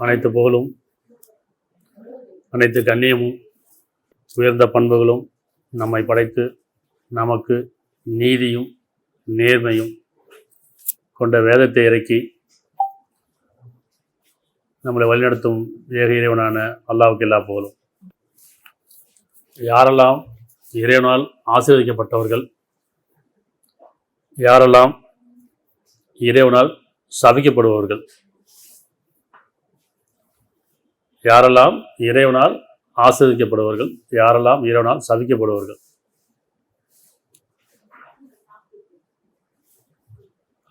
அனைத்து புகழும் அனைத்து கண்ணியமும் உயர்ந்த பண்புகளும் நம்மை படைத்து நமக்கு நீதியும் நேர்மையும் கொண்ட வேதத்தை இறக்கி நம்மளை வழிநடத்தும் ஏக இறைவனான அல்லாஹ்வுக்கு எல்லா புகழும். யாரெல்லாம் இறைவனால் ஆசீர்வதிக்கப்பட்டவர்கள், யாரெல்லாம் இறைவனால் சபிக்கப்படுபவர்கள், யாரெல்லாம் இறைவனால் ஆசீர்வதிக்கப்படுபவர்கள், யாரெல்லாம் இறைவனால் சபிக்கப்படுபவர்கள்.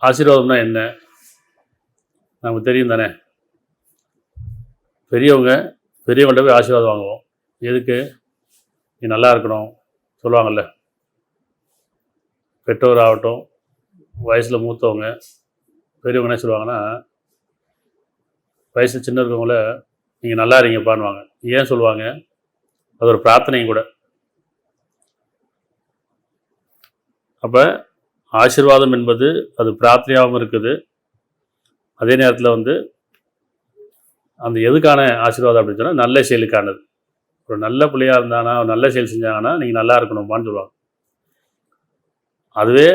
ஆசீர்வாதம்னா என்ன நமக்கு தெரியும் தானே. பெரியவங்கள்ட்ட போய் ஆசீர்வாதம் வாங்குவோம். எதுக்கு? நீ நல்லா இருக்கணும் சொல்லுவாங்கள்ல. பெற்றோர் ஆகட்டும், வயசில் மூத்தவங்க, பெரியவங்க என்ன சொல்லுவாங்கன்னா, வயசு சின்ன இருக்கவங்கள நீங்கள் நல்லா இருங்கப்பான்னுவாங்க. ஏன் சொல்லுவாங்க? அது ஒரு பிரார்த்தனையும் கூட. அப்போ ஆசீர்வாதம் என்பது அது பிரார்த்தனையாகவும் இருக்குது. அதே நேரத்தில் அந்த எதுக்கான ஆசீர்வாதம் அப்படின்னு சொன்னால் நல்ல செயலுக்கானது. ஒரு நல்ல பிள்ளையாக இருந்தானா, ஒரு நல்ல செயல் செஞ்சாங்கன்னா நீங்கள் நல்லா இருக்கணும்பான்னு சொல்லுவாங்க. அதுவே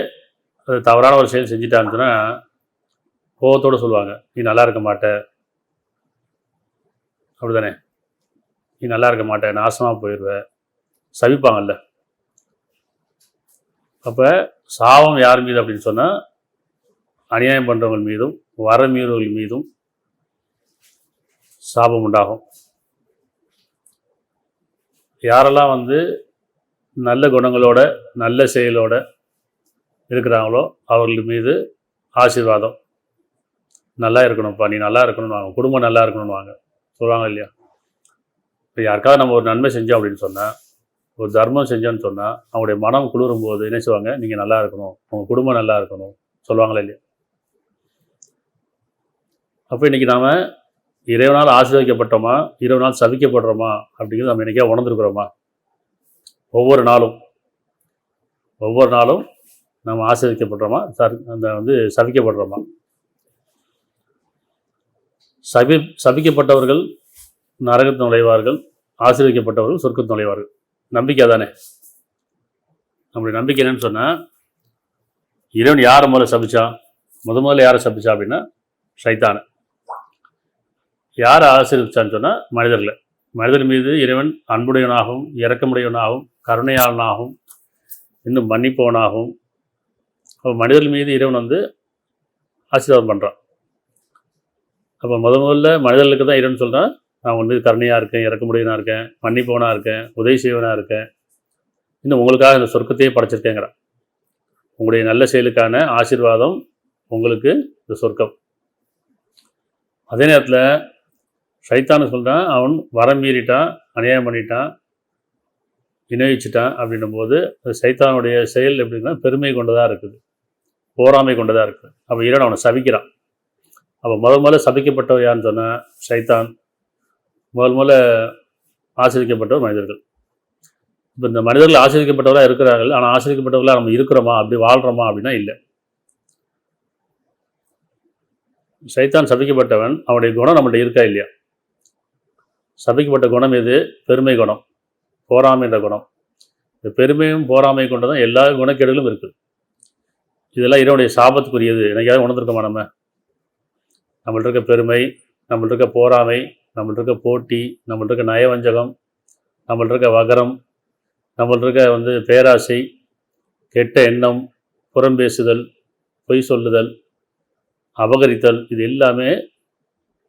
அது தவறான ஒரு செயல் செஞ்சிட்டான்னு சொன்னால் கோபத்தோடு சொல்லுவாங்க, நீ நல்லா இருக்க மாட்ட, அப்படி தானே, நீ நல்லா இருக்க மாட்ட, நாசமாக போயிடுவ, சபிப்பாங்கல்ல. அப்போ சாபம் யார் மீது அப்படின்னு சொன்னால் அநியாயம் பண்ணுறவங்க மீதும் வர மீறவர்கள் மீதும் சாபம் உண்டாகும். யாரெல்லாம் நல்ல குணங்களோட நல்ல செயலோட இருக்கிறாங்களோ அவர்கள் மீது ஆசீர்வாதம். நல்லா இருக்கணும்ப்பா, நீ நல்லா இருக்கணும்னு வாங்க, குடும்பம் நல்லா இருக்கணும்னு வாங்க சொல்லுவாங்க இல்லையா. இப்போ யாருக்காவது நம்ம ஒரு நன்மை செஞ்சோம் அப்படின்னு சொன்னால், ஒரு தர்மம் செஞ்சோன்னு சொன்னால் அவங்களுடைய மனம் குளிரும் போது என்ன செய்வாங்க, நீங்கள் நல்லா இருக்கணும், உங்கள் குடும்பம் நல்லா இருக்கணும் சொல்லுவாங்களே இல்லையா. அப்போ இன்றைக்கி நாம் இறைவனால் ஆசீர்வதிக்கப்பட்டோமா, இறைவனால் சபிக்கப்படுறோமா அப்படிங்கிறது நம்ம இன்றைக்கே உணர்ந்துருக்குறோமா? ஒவ்வொரு நாளும் நம்ம ஆசீர்வதிக்கப்படுறோமா, சபிக்கப்படுறோமா? சபிக்கப்பட்டவர்கள் நரகத்தில் நுழைவார்கள், ஆசீர்வதிக்கப்பட்டவர்கள் சொர்க்கத்தில் நுழைவார்கள். நம்பிக்கை தானே. நம்மளுடைய நம்பிக்கை என்னன்னு சொன்னால், இறைவன் யாரை முதல்ல சபிச்சான்? முதல்ல யாரை சபிச்சா அப்படின்னா ஷைத்தானை. யாரை ஆசீர்வதிச்சான்னு சொன்னால் மனிதர் மீது இறைவன் அன்புடையவனாகவும் இரக்கமுடையவனாகவும் கருணையாளனாகவும் இன்னும் மன்னிப்பவனாகவும் மனிதர்கள் மீது இறைவன் ஆசீர்வாதம் பண்ணுறான். அப்போ முதல்ல மனிதர்களுக்கு தான் இறைவன் சொல்கிறான், நான் உங்கள் மீது கருணையாக இருக்கேன், இறக்கமுடையவனாக இருக்கேன், மன்னிப்பவனாக இருக்கேன், உதவி செய்வனாக இருக்கேன், இன்னும் உங்களுக்காக இந்த சொர்க்கத்தையே படைச்சிருக்கேங்கிறான். உங்களுடைய நல்ல செயலுக்கான ஆசீர்வாதம் உங்களுக்கு இந்த சொர்க்கம். அதே நேரத்தில் ஷைத்தானு சொல்கிறான், அவன் வரம் மீறிட்டான், அநியாயம் பண்ணிட்டான், இணைச்சிட்டான் அப்படின்னும் போது சைத்தானுடைய செயல் எப்படின்னா பெருமை கொண்டதாக இருக்குது, போராமை கொண்டதாக இருக்குது. அப்போ இறைவன் அவனை சபிக்கிறான். அப்போ முதல்ல சபிக்கப்பட்டவர் யாருன்னு சொன்னால் ஷைத்தான். முதல்ல ஆசிரியக்கப்பட்டவர் மனிதர்கள். இப்போ இந்த மனிதர்கள் ஆசிரியக்கப்பட்டவராக இருக்கிறார்கள். ஆனால் ஆசிரியக்கப்பட்டவர்களாக நம்ம இருக்கிறோமா, அப்படி வாழ்கிறோமா அப்படின்னா இல்லை. ஷைத்தான் சபிக்கப்பட்டவன், அவனுடைய குணம் நம்மள்ட்ட இருக்கா இல்லையா? சபிக்கப்பட்ட குணம் எது? பெருமை குணம், போராமை என்ற குணம். இந்த பெருமையும் போராமை கொண்டதான் எல்லா குணக்கேடுகளும் இருக்குது. இதெல்லாம் இறைவனுடைய சாபத்துக்குரியது. எனக்காவது உணர்ந்திருக்கோமா? நம்மள்ட்ட இருக்க பெருமை, நம்மள்ட்ட இருக்க போராமை, நம்மள்ட்ட இருக்க போட்டி, நம்மள்ட்ட இருக்க நயவஞ்சகம், நம்மள்ட்ட இருக்க வகரம், நம்மள்ட்ட இருக்க பேராசை, கெட்ட எண்ணம், புறம் பேசுதல், பொய் சொல்லுதல், அபகரித்தல், இது எல்லாமே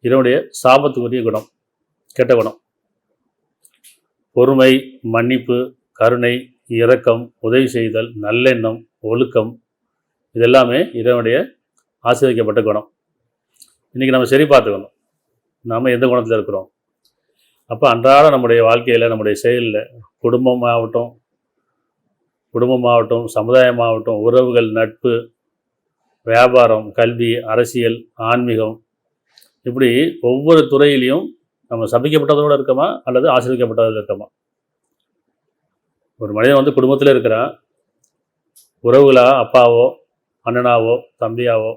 இறைவனுடைய சாபத்துக்குரிய குணம், கெட்ட குணம். பொறுமை, மன்னிப்பு, கருணை, இரக்கம், உதவி செய்தல், நல்லெண்ணம், ஒழுக்கம், இதெல்லாமே இறைவனுடைய ஆசீர்வதிக்கப்பட்ட குணம். இன்றைக்கி நம்ம சரி பார்த்துக்கணும், நாம் எந்த குணத்தில் இருக்கிறோம். அப்போ அன்றாட நம்முடைய வாழ்க்கையில், நம்முடைய செயலில், குடும்பமாகட்டும், சமுதாயமாகட்டும், உறவுகள், நட்பு, வியாபாரம், கல்வி, அரசியல், ஆன்மீகம், இப்படி ஒவ்வொரு துறையிலையும் நம்ம சபிக்கப்பட்டதோடு இருக்கோமா அல்லது ஆசீர்வதிக்கப்பட்டதில் இருக்கோமா? ஒரு மனிதன் குடும்பத்தில் இருக்கிறான், உறவுகளா, அப்பாவோ அண்ணனாவோ தம்பியாவோ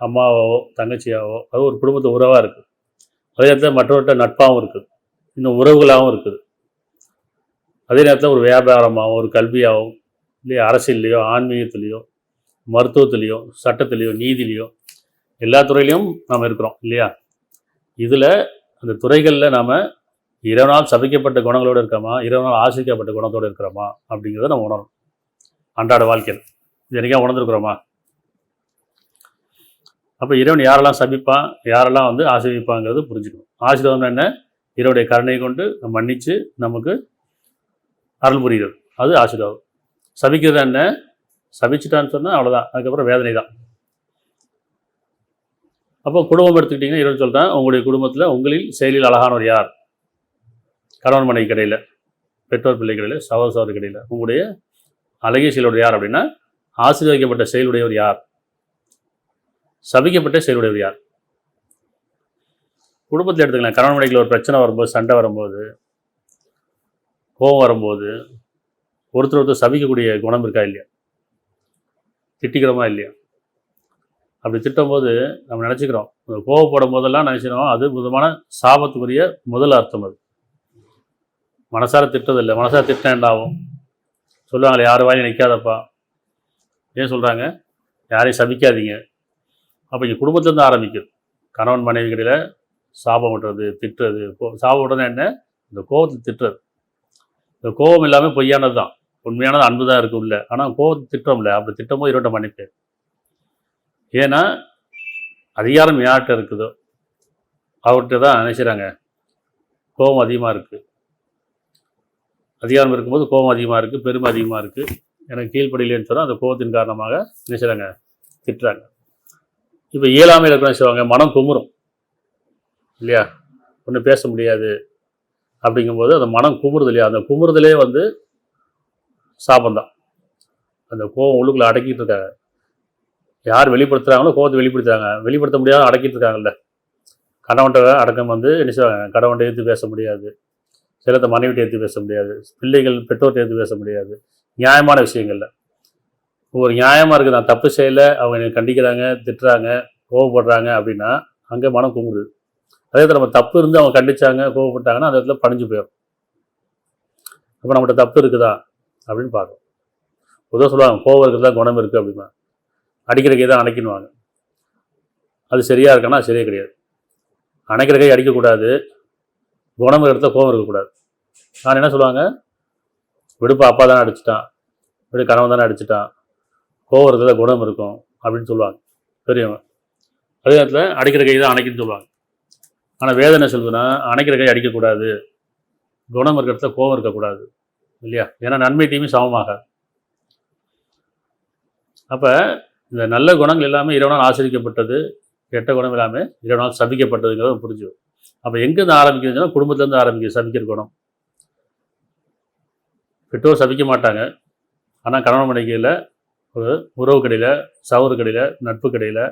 அம்மாவோ தங்கச்சியாவோ, அது ஒரு குடும்பத்து உறவாக இருக்குது. அதே நேரத்தில் மற்றவர்கிட்ட நட்பாகவும் இருக்குது, இன்னும் உறவுகளாகவும் இருக்குது. அதே நேரத்தில் ஒரு வியாபாரமாகவும் ஒரு கல்வியாகவும் இல்லையா, அரசியல்லையோ ஆன்மீகத்துலேயோ மருத்துவத்துலேயோ சட்டத்துலேயோ நீதிலேயோ எல்லா துறையிலையும் நாம் இருக்கிறோம் இல்லையா. இதில் அந்த துறைகளில் நாம் இறைவனால் சபிக்கப்பட்ட குணங்களோடு இருக்கிறோமா, இறைவனால் ஆசிரிக்கப்பட்ட குணத்தோடு இருக்கிறோமா அப்படிங்கிறத நம்ம உணரணும் அன்றாட வாழ்க்கையில். இது என்றைக்கா உணர்ந்துருக்குறோமா? அப்போ இறைவன் யாரெல்லாம் சபிப்பான், யாரெல்லாம் ஆசீர்வதிப்பாங்கிறது புரிஞ்சுக்கணும். ஆசீர்வாதம் என்ன? இறைவனுடைய கருணை கொண்டு மன்னித்து நமக்கு அருள் புரிகிறது, அது ஆசீர்வாதம். சபிக்கிறது என்ன? சபிச்சுட்டான்னு சொன்னால் அவ்வளோதான், அதுக்கப்புறம் வேதனை தான். அப்போ குடும்பம் எடுத்துக்கிட்டிங்கன்னா இறைவன் சொல்லிட்டான், உங்களுடைய குடும்பத்தில் உங்களில் செயலில் அழகானவர் யார்? கணவன் மனைவி கிடையில, பெற்றோர் பிள்ளை கிடையில, சகோதர சகோதரி கிடையில உங்களுடைய அழகிய செயலுடைய யார் அப்படின்னா, ஆசீர்வதிக்கப்பட்ட செயலுடையவர் யார், சபிக்கப்பட்ட செயலுடையவர் யார்? குடும்பத்தில் எடுத்துக்கலாம். கணவன் மனைவியில் ஒரு பிரச்சனை வரும்போது, சண்டை வரும்போது, கோபம் வரும்போது ஒருத்தர் சபிக்கக்கூடிய குணம் இருக்கா இல்லையா? திட்டிக்கிறோமா இல்லையா? அப்படி திட்டும்போது நம்ம நினச்சிக்கிறோம், கோவப்படும் போதெல்லாம் நினச்சிக்கிறோம் அது விதமான சாபத்துக்குரிய முதல் அர்த்தம். அது மனசார திட்டதில்லை. மனசார திட்டம் என்ன ஆகும்? சொல்லுவாங்களே, யார் வாயும் நிற்காதப்பா. ஏன் சொல்கிறாங்க? யாரையும் சபிக்காதீங்க. அப்போ இங்கே குடும்பத்துலேருந்து ஆரம்பிக்குது. கணவன் மனைவி கடையில் சாபம் விட்டுறது, திட்டுறது. சாபம் விட்டுறது என்ன? இந்த கோபத்தை திட்டுறது. இந்த கோபம் எல்லாமே பொய்யானது தான், உண்மையானது அன்பு தான் இருக்குது உள்ள. ஆனால் கோபத்தை திட்டமில்லை. அப்படி திட்டம்போது இருவட்ட மன்னிப்பேன். ஏன்னா அதிகாரம் யார்கிட்ட இருக்குதோ அவர்கிட்ட தான் நினைக்கிறாங்க கோபம் அதிகமாக இருக்குது. அதிகாரம் இருக்கும்போது கோபம் அதிகமாக இருக்குது, பெருமை அதிகமாக இருக்குது. எனக்கு கீழ்ப்படியிலேன்னு சொன்னால் அந்த கோபத்தின் காரணமாக நினைக்கிறாங்க, திட்டுறாங்க. இப்போ இயலாமையில் இருக்கிற செய்வாங்க, மனம் குமுறும் இல்லையா, ஒன்றும் பேச முடியாது. அப்படிங்கும்போது அந்த மனம் குமுறுது இல்லையா, அந்த குமுறுதலே சாபந்தான். அந்த கோபம் உள்ளுக்குள்ளே அடக்கிட்டு இருக்காங்க. யார் வெளிப்படுத்துகிறாங்களோ கோபத்தை வெளிப்படுத்துகிறாங்க, வெளிப்படுத்த முடியாத அடக்கிட்டு இருக்காங்கல்ல. கணவன்கிட்ட அடக்கம் என்ன செய்வாங்க, கணவன்கிட்ட ஏற்று பேச முடியாது, சிலத்தை மனைவிட்டு ஏற்று பேச முடியாது, பிள்ளைகள் பெற்றோர்கிட்ட ஏற்று பேச முடியாது. நியாயமான விஷயங்கள்ல ஒரு நியாயமாக இருக்குது, நான் தப்பு செய்யலை, அவங்க என்னை கண்டிக்கிறாங்க, திட்டுறாங்க, கோவப்படுறாங்க அப்படின்னா அங்கே மனம் குமுறுது. அதே நம்ம தப்பு இருந்து அவங்க கண்டிச்சாங்க, கோவப்பட்டாங்கன்னா அந்த இடத்துல பணிஞ்சு போயிடும். அப்போ நம்மகிட்ட தப்பு இருக்குதா அப்படின்னு பார்க்கணும். பொதுவாக சொல்லுவாங்க, கோவம் இருக்குதா குணம் இருக்குது அப்படின்னா, அடிக்கிற கை தான் அணைக்கணுவாங்க. அது சரியாக இருக்கான்னா சரியே கிடையாது. அணைக்கிற கை அடிக்கக்கூடாது, குணம் இடத்துல கோவம் இருக்கக்கூடாது. நான் என்ன சொல்லுவாங்க, விடுப்பா அப்பா தானே அடிச்சிட்டான், விடு கணவன் தானே அடிச்சிட்டான், கோவம் இருக்கிறத குணம் இருக்கும் அப்படின்னு சொல்லுவாங்க பெரியவங்க. அதே நேரத்தில் அடிக்கிற கை தான் அணைக்குன்னு சொல்லுவாங்க. ஆனால் வேதனை சொல்லுதுன்னா அணைக்கிற கை அடிக்கக்கூடாது, குணம் இருக்கிற இடத்துல கோவம் இருக்கக்கூடாது இல்லையா. ஏன்னா நன்மை தீமை சமமாக. அப்போ இந்த நல்ல குணங்கள் எல்லாமே இறைவனால் ஆசிரிக்கப்பட்டது, கெட்ட குணம் எல்லாமே இறைவனால் சபிக்கப்பட்டதுங்கிறத புரிஞ்சுக்கும். அப்போ எங்கேருந்து ஆரம்பிக்குதுன்னா குடும்பத்துலேருந்து ஆரம்பிக்குது சபிக்கிற குணம். பெற்றோர் சபிக்க மாட்டாங்க, ஆனால் கணவன் மனைவியில் ஒரு உறவு கடையில், சவுறு கடையில், நட்பு கடையில்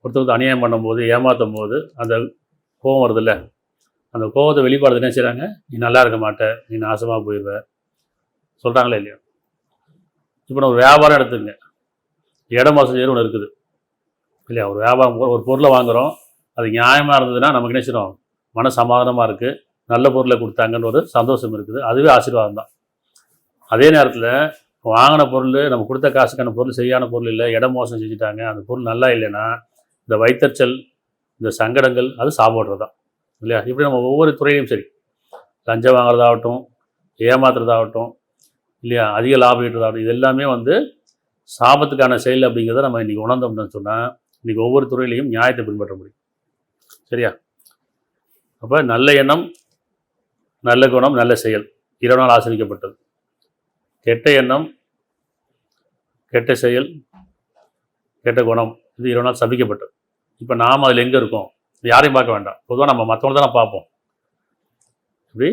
ஒருத்தருக்கு அநியாயம் பண்ணும்போது, ஏமாற்றும் போது அந்த கோபம் வருதில்ல, அந்த கோபத்தை வெளிப்பாடு என்ன செய்கிறாங்க, நீ நல்லா இருக்க மாட்ட, நீ நாசமாக போயிடுவ சொல்கிறாங்களே இல்லையா. இப்போ நான் ஒரு வியாபாரம் எடுத்துங்க, இடம் வசதின்னு ஒன்று இருக்குது இல்லையா. ஒரு வியாபாரம் ஒரு பொருளை வாங்குகிறோம், அது நியாயமாக இருந்ததுன்னா நமக்கு என்ன செய்யணும், மன சமாதானமாக இருக்குது, நல்ல பொருளை கொடுத்தாங்கன்னு ஒரு சந்தோஷம் இருக்குது, அதுவே ஆசீர்வாதம் தான். அதே நேரத்தில் வாங்கின பொருள், நம்ம கொடுத்த காசுக்கான பொருள் சரியான பொருள் இல்லை, இடம் மோசம் செஞ்சுட்டாங்க, அந்த பொருள் நல்லா இல்லைன்னா இந்த வைத்தறிச்சல், இந்த சங்கடங்கள் அது சாப்பிட்றது தான் இல்லையா. இப்படி நம்ம ஒவ்வொரு துறையிலையும் சரி, லஞ்சம் வாங்குறதாகட்டும், ஏமாத்துறதாகட்டும் இல்லையா, அதிக லாபம் ஈட்டுறதாகட்டும், இது எல்லாமே சாபத்துக்கான செயல் அப்படிங்கிறத நம்ம இன்றைக்கி உணர்ந்தோம்னு சொன்னால் இன்றைக்கி ஒவ்வொரு துறையிலையும் நியாயத்தை பின்பற்ற முடியும். சரியா. அப்போ நல்ல எண்ணம், நல்ல குணம், நல்ல செயல் இறைவனால் ஆசிரிக்கப்பட்டது. கெட்ட எண்ணம், கெட்ட செயல், கெட்ட குணம் இது இறைவனால் சபிக்கப்பட்டது. இப்போ நாம் அதில் எங்கே இருக்கோம், யாரையும் பார்க்க வேண்டாம். பொதுவாக நம்ம மற்றவங்கள தானே பார்ப்போம். இப்படி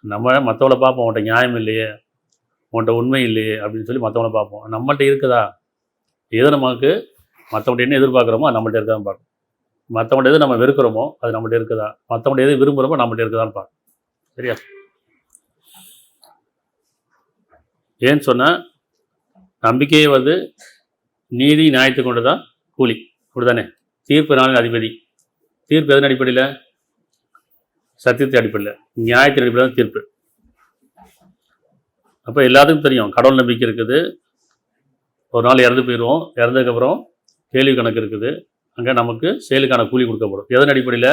நம்ம மற்றவங்கள பார்ப்போம், உன்கிட்ட நியாயம் இல்லையே, உன்கிட்ட உண்மை இல்லையே அப்படின்னு சொல்லி மற்றவங்கள பார்ப்போம். நம்மள்கிட்ட இருக்குதா, எது நமக்கு மற்றவங்கள்ட்ட என்ன எதிர்பார்க்குறோமோ அது நம்மள்ட்ட இருக்குதான்னு பார்க்கணும். மற்றவங்கள்ட்ட எது நம்ம வெறுக்கிறோமோ அது நம்மள்ட்ட இருக்குதா, மற்றவங்கள்ட்ட எது விரும்புகிறோமோ நம்மள்ட்ட இருக்குதான்னு பார்க்கணும். சரியா. ஏன்னு சொன்னால் நம்பிக்கையே நீதி நியாயத்தை கொண்டு தான் கூலி, அப்படி தானே. தீர்ப்பு நாளின் அதிபதி, தீர்ப்பு எதன் அடிப்படையில், சத்தியத்தின் அடிப்படையில், நியாயத்தின் அடிப்படையில் தான் தீர்ப்பு. அப்போ எல்லாத்துக்கும் தெரியும் கடவுள் நம்பிக்கை இருக்குது, ஒரு நாள் இறந்து போயிடுவோம், இறந்ததுக்கப்புறம் கேள்வி கணக்கு இருக்குது, அங்கே நமக்கு செயலுக்கான கூலி கொடுக்கப்படும். எதன் அடிப்படையில்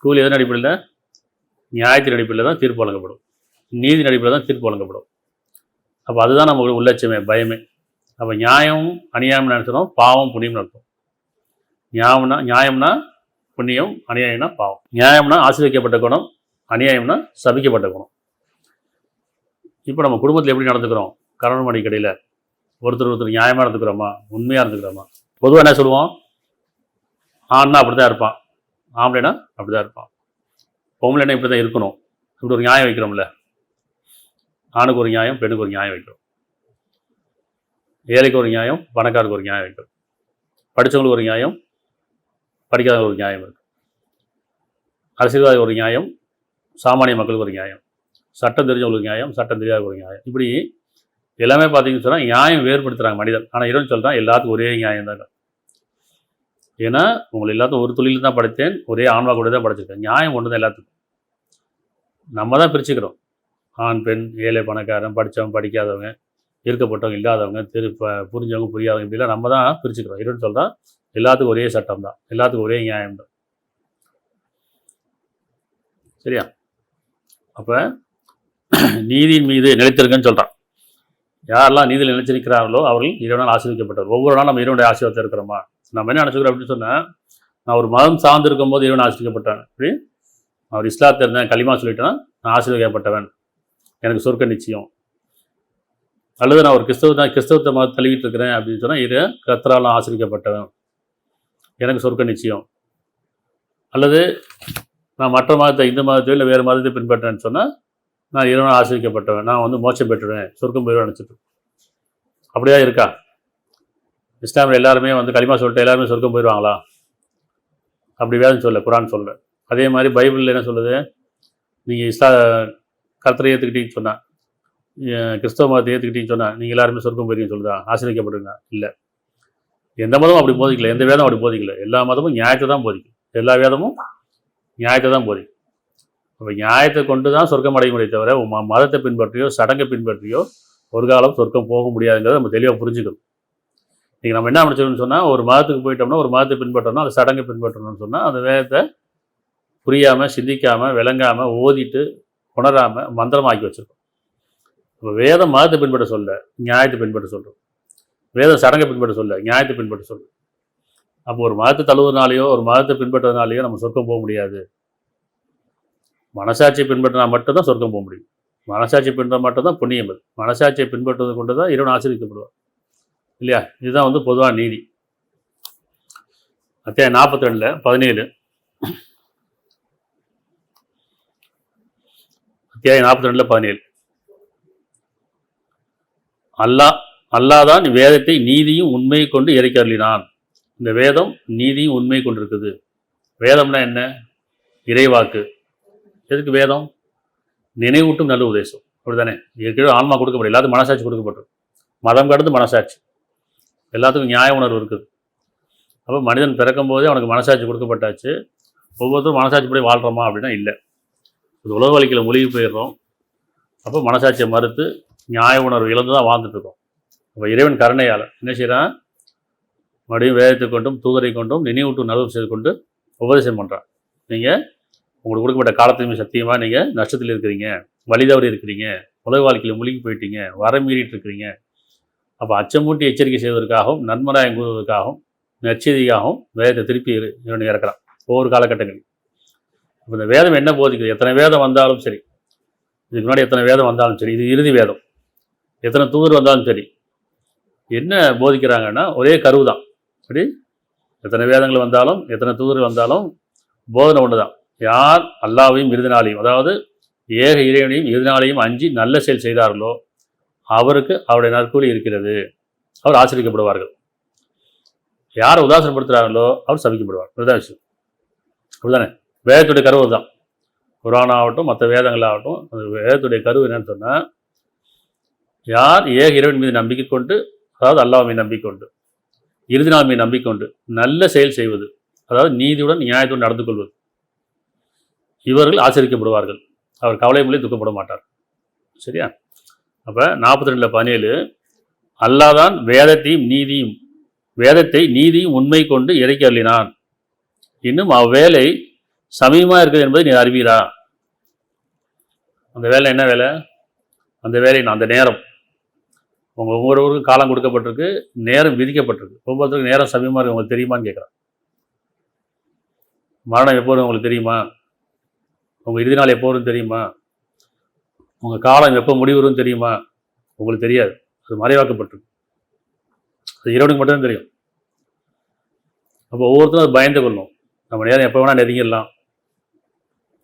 கூலி? எதன் அடிப்படையில்? நியாயத்தின் அடிப்படையில் தான் தீர்ப்பு வழங்கப்படும், நீதியின் அடிப்படையில் தான் தீர்ப்பு வழங்கப்படும். அப்போ அதுதான் நமக்கு உள்ளட்சமே, பயமே. அப்போ நியாயம் அநியாயம்னு நினச்சோம், பாவம் புண்ணியம்னு அர்த்தம். நியாயம்னா புண்ணியம், அநியாயம்னா பாவம். நியாயம்னா ஆசீர்வதிக்கப்பட்ட குணம், அநியாயம்னா சபிக்கப்பட்ட குணம். இப்போ நம்ம குடும்பத்தில் எப்படி நடந்துக்கிறோம்? கணவன் மனைவி கடையில் ஒருத்தர் நியாயமாக இருந்துக்கிறோமா, உண்மையாக இருந்துக்கிறோமா? பொதுவாக என்ன சொல்லுவோம்? ஆண்னா அப்படி தான் இருப்பான், ஆம்பளைனா அப்படி தான் இருப்பான், பொம்பளைனா இப்படி தான் இருக்கணும், இப்படி ஒரு நியாயம் வைக்கிறோம்ல. ஆணுக்கு ஒரு நியாயம், பெண்ணுக்கு ஒரு நியாயம் வைக்கிறோம். ஏழைக்கு ஒரு நியாயம், பணக்காருக்கு ஒரு நியாயம் வைக்கிறோம். படித்தவங்களுக்கு ஒரு நியாயம், படிக்காதவங்களுக்கு ஒரு நியாயம் இருக்குது. அரசியல்வாதி ஒரு நியாயம், சாமானிய மக்களுக்கு ஒரு நியாயம், சட்டம் தெரிஞ்சவங்களுக்கு நியாயம், சட்டம் தெரியாத ஒரு நியாயம். இப்படி எல்லாமே பார்த்தீங்கன்னு சொன்னால் நியாயம் வேறுபடுத்துகிறாங்க மனிதன். ஆனால் இறைவன் சொல்கிறான் எல்லாத்துக்கும் ஒரே நியாயம் தான். ஏன்னா உங்களை எல்லாத்தையும் ஒரு தொழில் தான் படைத்தேன், ஒரே ஆன்மா கூட தான் படைச்சிருக்கேன். நியாயம் ஒன்று தான் எல்லாத்துக்கும். நம்ம தான் பிரிச்சுக்கிறோம், ஆண் பெண், ஏழை பணக்காரன், படித்தவங்க படிக்காதவங்க, இருக்கப்பட்டவங்க இல்லாதவங்க, புரிஞ்சவங்க புரியாதவங்க, இப்படிலாம் நம்ம தான் பிரிச்சுக்கிறோம். இறைவன் சொல்கிறான் எல்லாத்துக்கும் ஒரே சட்டம் தான், எல்லாத்துக்கும் ஒரே நியாயம் தான். சரியா? அப்போ நீதியின் மீது நிலைத்திருக்குன்னு சொல்கிறான். யாரெல்லாம் நீதியில் நிலைச்சிருக்கிறார்களோ அவர்கள் இறைவனால் ஆசீர்வதிக்கப்பட்டவர். ஒவ்வொரு நாளும் நம்ம இறைவனுடைய ஆசீர்வாதத்தை இருக்கிறோமா? நம்ம என்ன நினச்சிக்கிறோம் அப்படின்னு சொன்னால், நான் ஒரு மதம் சார்ந்து இருக்கும்போது இறைவன் ஆசீர்வதிக்கப்பட்டவன். அப்படி அவர் இஸ்லாத்தில் இருந்தேன், களிமா சொல்லிட்டேன்னா நான் ஆசீர்வதிக்கப்பட்டவன், எனக்கு சொர்க்க நிச்சயம். அல்லது நான் ஒரு கிறிஸ்தவத்தை மதம் தழுவிட்டு இருக்கிறேன் அப்படின்னு சொன்னால் இரு கர்த்தரால் ஆசீர்வதிக்கப்பட்டவன், எனக்கு சொர்க்க நிச்சயம். அல்லது நான் மற்ற மதத்தை, இந்து மதத்தையோ இல்லை வேறு மதத்தை பின்பற்றேன்னு சொன்னால் நான் இறைவனால் ஆசீர்வதிக்கப்பட்டவன், நான் மோட்சம் பெற்றுவேன், சொர்க்கம் போயிடுவேன் நினச்சிட்டு. அப்படியா இருக்கா? இஸ்லாமில் எல்லாருமே களிமா சொல்லிட்டு எல்லாருமே சொர்க்கம் போயிடுவாங்களா? அப்படி வேதம் சொல்ல, குரான் சொல்ல. அதே மாதிரி பைபிளில் என்ன சொல்லுது? நீங்கள் கர்த்தரை ஏற்றுக்கிட்டீங்கன்னு சொன்னால், கிறிஸ்தவ மதத்தை ஏற்றுக்கிட்டீங்கன்னு சொன்னால் நீங்கள் எல்லாருமே சொர்க்கம் போயிருக்கீங்கன்னு சொல்லுதா? ஆசீர்வதிக்கப்படுங்க? இல்லை, எந்த மதமும் அப்படி போதிக்கல, எந்த வேதமும் அப்படி போதிக்கல. எல்லா மதமும் நியாயத்தை தான் போதிக்கும், எல்லா வேதமும் நியாயத்தை தான் போதிக்கும். அப்போ நியாயத்தை கொண்டு தான் சொர்க்கம் அடைய முடியும் தவிர மதத்தை பின்பற்றியோ சடங்கை பின்பற்றியோ ஒரு காலம் சொர்க்கம் போக முடியாதுங்கிறத நம்ம தெளிவாக புரிஞ்சுக்கணும். நீங்கள் நம்ம என்ன நினச்சோம்னு சொன்னால், ஒரு மதத்துக்கு போயிட்டோம்னா, ஒரு மதத்தை பின்பற்றணும், அந்த சடங்கை பின்பற்றணும்னு சொன்னால் அந்த வேதத்தை புரியாமல், சிந்திக்காமல், விளங்காமல், ஓதிட்டு உணராமல் மந்திரமாக்கி வச்சுருக்கோம். இப்போ வேதம் மதத்தை பின்பற்ற சொல்ல, நியாயத்தை பின்பற்ற சொல்கிறோம். வேதம் சடங்கை பின்பற்ற சொல்ல, நியாயத்தை பின்பற்ற சொல்கிறோம். அப்போ ஒரு மதத்தை தழுவுறதுனாலையோ ஒரு மதத்தை பின்பற்றதுனாலையோ நம்ம சொர்க்கம் போக முடியாது. மனசாட்சியை பின்பற்றினா மட்டும்தான் சொர்க்கம் போக முடியும். மனசாட்சியை பின்பற்ற மட்டும்தான் புண்ணியம். அது மனசாட்சியை பின்பற்றுவது கொண்டு தான் இறைவன் ஆசீர்வதிக்கப்படுவார் இல்லையா? இதுதான் பொதுவான நீதி. அத்தியாயம் 42 17. அத்தியாயம் 42 17. அல்லாதான் வேதத்தை நீதியும் உண்மையை கொண்டு இறைக்க அருளினான். இந்த வேதம் நீதியும் உண்மையை கொண்டு இருக்குது. வேதம்னா என்ன? இறைவாக்கு. எதுக்கு வேதம்? நினைவூட்டும் நல்ல உபதேசம். அப்படித்தானே? ஏற்கனவே ஆன்மா கொடுக்கப்படும், எல்லாத்துக்கும் மனசாட்சி கொடுக்கப்பட்டது. மதம் கடந்து மனசாட்சி, எல்லாத்துக்கும் நியாய உணர்வு இருக்குது. அப்போ மனிதன் பிறக்கும் போதே அவனுக்கு மனசாட்சி கொடுக்கப்பட்டாச்சு. ஒவ்வொருத்தரும் மனசாட்சிப்படி வாழ்கிறோமா அப்படின்னா இல்லை. இது உலக வழிக்கில் மூழ்கி போயிடுறோம். அப்போ மனசாட்சியை மறுத்து நியாய உணர்வு இழந்து தான் வாழ்ந்துட்டுருக்கோம். அப்போ இறைவன் கருணையால் என்ன செய்கிறான்? மறுபடியும் வேதத்தை கொண்டும் தூதரை கொண்டும் நினைவூட்டும் நல்ல செய்து கொண்டு உபதேசம் பண்ணுறான். நீங்கள் உங்களுக்கு கொடுக்கப்பட்ட காலத்தையுமே சத்தியமாக நீங்கள் நஷ்டத்தில் இருக்கிறீங்க, வழிதவறி இருக்கிறீங்க, உலக வாழ்க்கையில் மூழ்கி போயிட்டீங்க, வரமீறிட்டு இருக்கிறீங்க. அப்போ அச்சமூட்டி எச்சரிக்கை செய்வதற்காகவும் நன்மராயம் கூறுவதற்காகவும் நற்செய்தியாகவும் வேதத்தை திருப்பி இவனை இறக்குறான் ஒவ்வொரு காலகட்டங்களில். அப்போ இந்த வேதம் என்ன போதிக்குது? எத்தனை வேதம் வந்தாலும் சரி, இதுக்கு முன்னாடி எத்தனை வேதம் வந்தாலும் சரி, இது இறுதி வேதம். எத்தனை தூதர் வந்தாலும் சரி, என்ன போதிக்கிறாங்கன்னா ஒரே கருவு தான். அப்படி எத்தனை வேதங்கள் வந்தாலும் எத்தனை தூதர் வந்தாலும் போதனை ஒன்று தான். யார் அல்லாவையும் இறுதி நாளையும், அதாவது ஏக இறைவனையும் இறுதி நாளையும் அஞ்சி நல்ல செயல் செய்தார்களோ அவருக்கு அவருடைய நற்கூலி இருக்கிறது, அவர் ஆசிரியப்படுவார்கள். யார் உதாசனப்படுத்துகிறார்களோ அவர் சபிக்கப்படுவார். இதுதான் விஷயம். அப்படிதானே? வேதத்துடைய கருவு தான். குரான் ஆகட்டும் மற்ற வேதங்கள் ஆகட்டும், அந்த வேதத்துடைய கருவு என்னன்னு சொன்னால், யார் ஏக இறைவன் மீது நம்பிக்கை கொண்டு, அதாவது அல்லாஹ் மீது நம்பிக்கை கொண்டு, இறுதி நாள் மீது நம்பிக்கை கொண்டு நல்ல செயல் செய்வது, அதாவது நீதியுடன் நியாயத்துடன் நடந்து கொள்வது, இவர்கள் ஆச்சரிக்கப்படுவார்கள். அவர் கவலையிலே துக்கப்பட மாட்டார். சரியா? அப்போ 42:17 அல்லாஹ் தான் வேதத்தை நீதியும் உண்மை கொண்டு இறக்கி அருளினான். இன்னும் அவ்வேளை சமீபமாக இருக்குது என்பதை நீ அறிவீரா? அந்த வேலை என்ன வேலை? அந்த வேலை அந்த நேரம் ஒவ்வொருவருக்கும் காலம் கொடுக்கப்பட்டிருக்கு, நேரம் விதிக்கப்பட்டிருக்கு. ஒவ்வொருத்தருக்கும் நேரம் சமீபமாக இருக்குது உங்களுக்கு தெரியுமான்னு கேட்குறான். மரணம் எப்போது உங்களுக்கு தெரியுமா? உங்கள் இறுதி நாள் எப்போதும் தெரியுமா? உங்கள் காலம் எப்போ முடிவுறும் தெரியுமா? உங்களுக்கு தெரியாது. அது மறைவாக்கப்பட்டிருக்கு. அது இறைவனுக்கு மட்டும்தான் தெரியும். அப்போ ஒவ்வொருத்தரும் அது பயந்து கொள்ளணும். நம்ம நேரம் எப்போ வேணால் நெருங்கிடலாம்,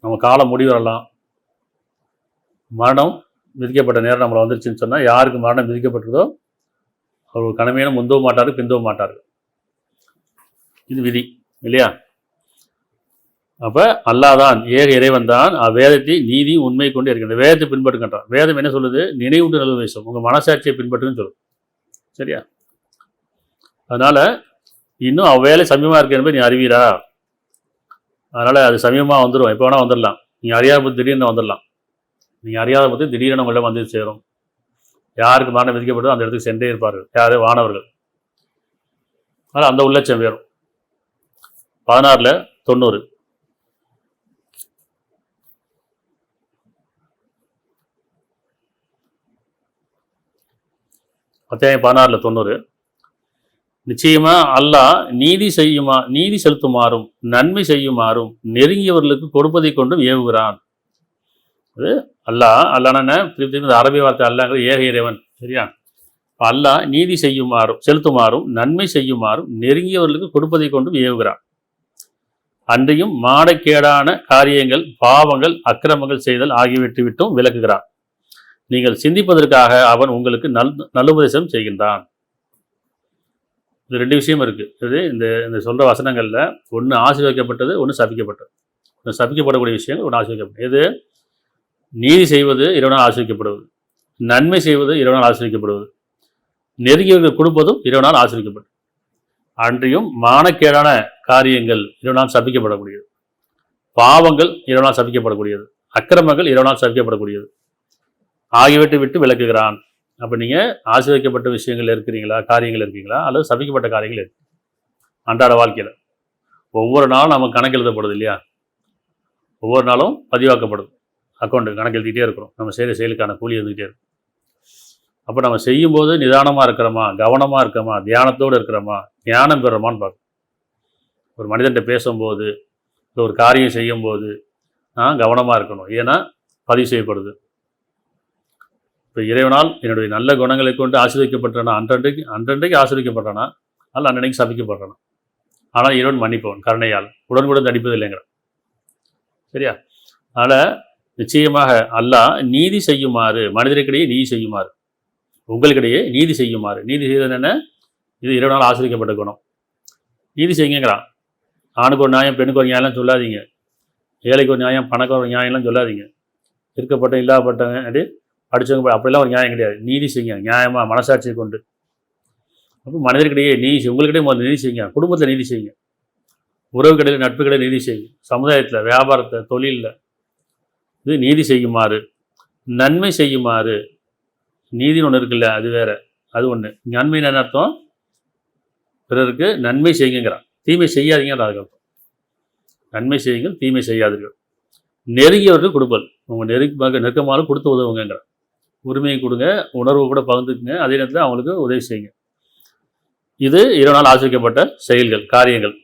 நம்ம காலம் முடிவரலாம். மரணம் விதிக்கப்பட்ட நேரம் நம்மளை வந்துருச்சுன்னு சொன்னால் யாருக்கு மரணம் விதிக்கப்பட்டிருக்கோ அவர் கனமையான முந்தவும் மாட்டார், பிந்தவும் மாட்டார். இது விதி இல்லையா? அப்போ அல்லாஹ் தான் ஏக இறைவன் தான் வேதத்தை நீதி உண்மை கொண்டு இருக்கின்ற வேதத்தை பின்பற்றுகின்றான். வேதம் என்ன சொல்லுது? நினைவுண்டு நல்ல விஷயம், உங்கள் மனசாட்சியை பின்பற்றுன்னு சொல்லுது. சரியா? அதனால் இன்னும் அவ்வேளை சமீபமாக இருக்கு என்பதை நீ அறிவீரா? அதனால் அது சமீபமாக வந்துடும், எப்போ வேணால் வந்துடலாம். நீங்கள் அறியாத பற்றி திடீர்னு வந்துடலாம். நீங்கள் அறியாத பற்றி திடீர்னு உங்களிடம் வந்து சேரும். யாருக்கு மரணம் விதிக்கப்பட்டதோ அந்த இடத்துக்கு சென்றே இருப்பார்கள். யார்? வானவர்கள். அதனால் அந்த உள்ளட்சம் வேறும். 16:90 அத்தியாயம் 16:90 நிச்சயமா அல்லாஹ் நீதி செலுத்துமாறும் நன்மை செய்யுமாறும் நெருங்கியவர்களுக்கு கொடுப்பதை கொண்டும் ஏவுகிறான். அது அல்லாஹ்னா திருப்பி அரபி வார்த்தை அல்லாஹ்ங்கிற ஏக இறைவன். சரியா? அல்லாஹ் நீதி செலுத்துமாறும் நன்மை செய்யுமாறும் நெருங்கியவர்களுக்கு கொடுப்பதை கொண்டும் ஏவுகிறான். அன்றையும் மாடக்கேடான காரியங்கள், பாவங்கள், அக்கிரமங்கள் செய்தல் ஆகியவற்றை விட்டும் விலக்குகிறான். நீங்கள் சிந்திப்பதற்காக அவன் உங்களுக்கு நல்லுபதேசம் செய்கின்றான். இது 2 விஷயம் இருக்குது. இது இந்த சொல்கிற வசனங்களில் ஒன்று ஆசீர்வதிக்கப்பட்டது, ஒன்று சபிக்கப்பட்டது. சபிக்கப்படக்கூடிய விஷயங்கள் ஒன்று ஆசீர்வதிக்கப்பட்டது. எது? நீதி செய்வது இறைவனால் ஆசீர்வதிக்கப்படுவது, நன்மை செய்வது இறைவனால் ஆசீர்வதிக்கப்படுவது, நெருங்கியவர்கள் கொடுப்பதும் இறைவனால் ஆசீர்வதிக்கப்படும். அன்றையும் மானக்கேடான காரியங்கள் இறைவனால் சபிக்கப்படக்கூடியது, பாவங்கள் இறைவனால் சபிக்கப்படக்கூடியது, அக்கிரமங்கள் இறைவனால் சபிக்கப்படக்கூடியது ஆகியவற்றை விட்டு விலக்குகிறான். அப்போ நீங்கள் ஆசீர்வதிக்கப்பட்ட விஷயங்கள் இருக்கிறீங்களா, காரியங்கள் இருக்கீங்களா, அல்லது சபிக்கப்பட்ட காரியங்கள் இருக்கு? அன்றாட வாழ்க்கையில் ஒவ்வொரு நாளும் நமக்கு கணக்கு எழுதப்படுது இல்லையா? ஒவ்வொரு நாளும் பதிவாக்கப்படுது. அக்கௌண்ட்டு கணக்கு எழுதிக்கிட்டே இருக்கிறோம். நம்ம செய்கிற செயலுக்கான கூலி எழுதிக்கிட்டே இருக்கும். அப்போ நம்ம செய்யும்போது நிதானமாக இருக்கிறோமா, கவனமாக இருக்கிறோமா, தியானத்தோடு இருக்கிறோமா, ஞானம் பெறுறோமான்னு பார்க்கணும். ஒரு மனிதன்கிட்ட பேசும்போது, ஒரு காரியம் செய்யும்போது கவனமாக இருக்கணும். ஏன்னா பதிவு செய்யப்படுது. இப்போ இறைவனால் என்னுடைய நல்ல குணங்களை கொண்டு ஆசீர்வதிக்கப்பட்டனா, அன்றன்றைக்கு ஆசீர்வதிக்கப்பட்டனா, அல்ல அன்றைக்கு சபிக்கப்பட்டனா. ஆனால் இறைவன் மன்னிப்பவன், கருணையால் உடனுக்குடன் தண்டிப்பது இல்லைங்கிறான். சரியா? அதனால் நிச்சயமாக அல்லாஹ் நீதி செய்யுமாறு, மனிதருக்கிடையே நீதி செய்யுமாறு, உங்களுக்கிடையே நீதி செய்யுமாறு. நீதி செய்வது என்ன? இது இறைவனால் ஆசீர்வதிக்கப்பட்ட குணம். நீதி செய்யுங்கிறான். ஆணுக்கு ஒரு நியாயம், பெண்ணுக்கு ஒரு நியாயம்லாம் சொல்லாதீங்க. ஏழைக்கு ஒரு நியாயம், பணக்கார ஒரு நியாயம்லாம் சொல்லாதீங்க. இருக்கப்பட்ட இல்லாதப்பட்டவங்க அப்படி படித்தவங்க அப்படிலாம் ஒரு நியாயம் கிடையாது. நீதி செய்யுங்க நியாயமாக, மனசாட்சியை கொண்டு. அப்போ மனிதர்கிடையே நீதி செய்யும், உங்களுக்கிட்டே முதல்ல நீதி செய்யுங்க. குடும்பத்தில் நீதி செய்யுங்க, உறவு கிடையாது, நட்பு கிடையாது, நீதி செய்யுங்க. சமுதாயத்தில், வியாபாரத்தை, தொழிலில் இது நீதி செய்யுமாறு, நன்மை செய்யுமாறு. நீதின்னு ஒன்று இருக்குல்ல, அது வேற, அது ஒன்று. நன்மை என்ன அர்த்தம்? பிறருக்கு நன்மை செய்யுங்கிறான், தீமை செய்யாதீங்கிற அர்த்தம். நன்மை செய்யுங்கள், தீமை செய்யாதீர்கள். நெருங்கியவர்கள் கொடுப்பல், உங்கள் நெருக்கமாக கொடுத்து உதவுங்கிற. உரிமையை கொடுங்க, உணர்வு கூட பகிர்ந்துக்குங்க, அதே நேரத்தில் அவங்களுக்கு உதவி செய்யுங்க. இது இறைவனால் ஆசிரிக்கப்பட்ட செயல்கள், காரியங்கள்.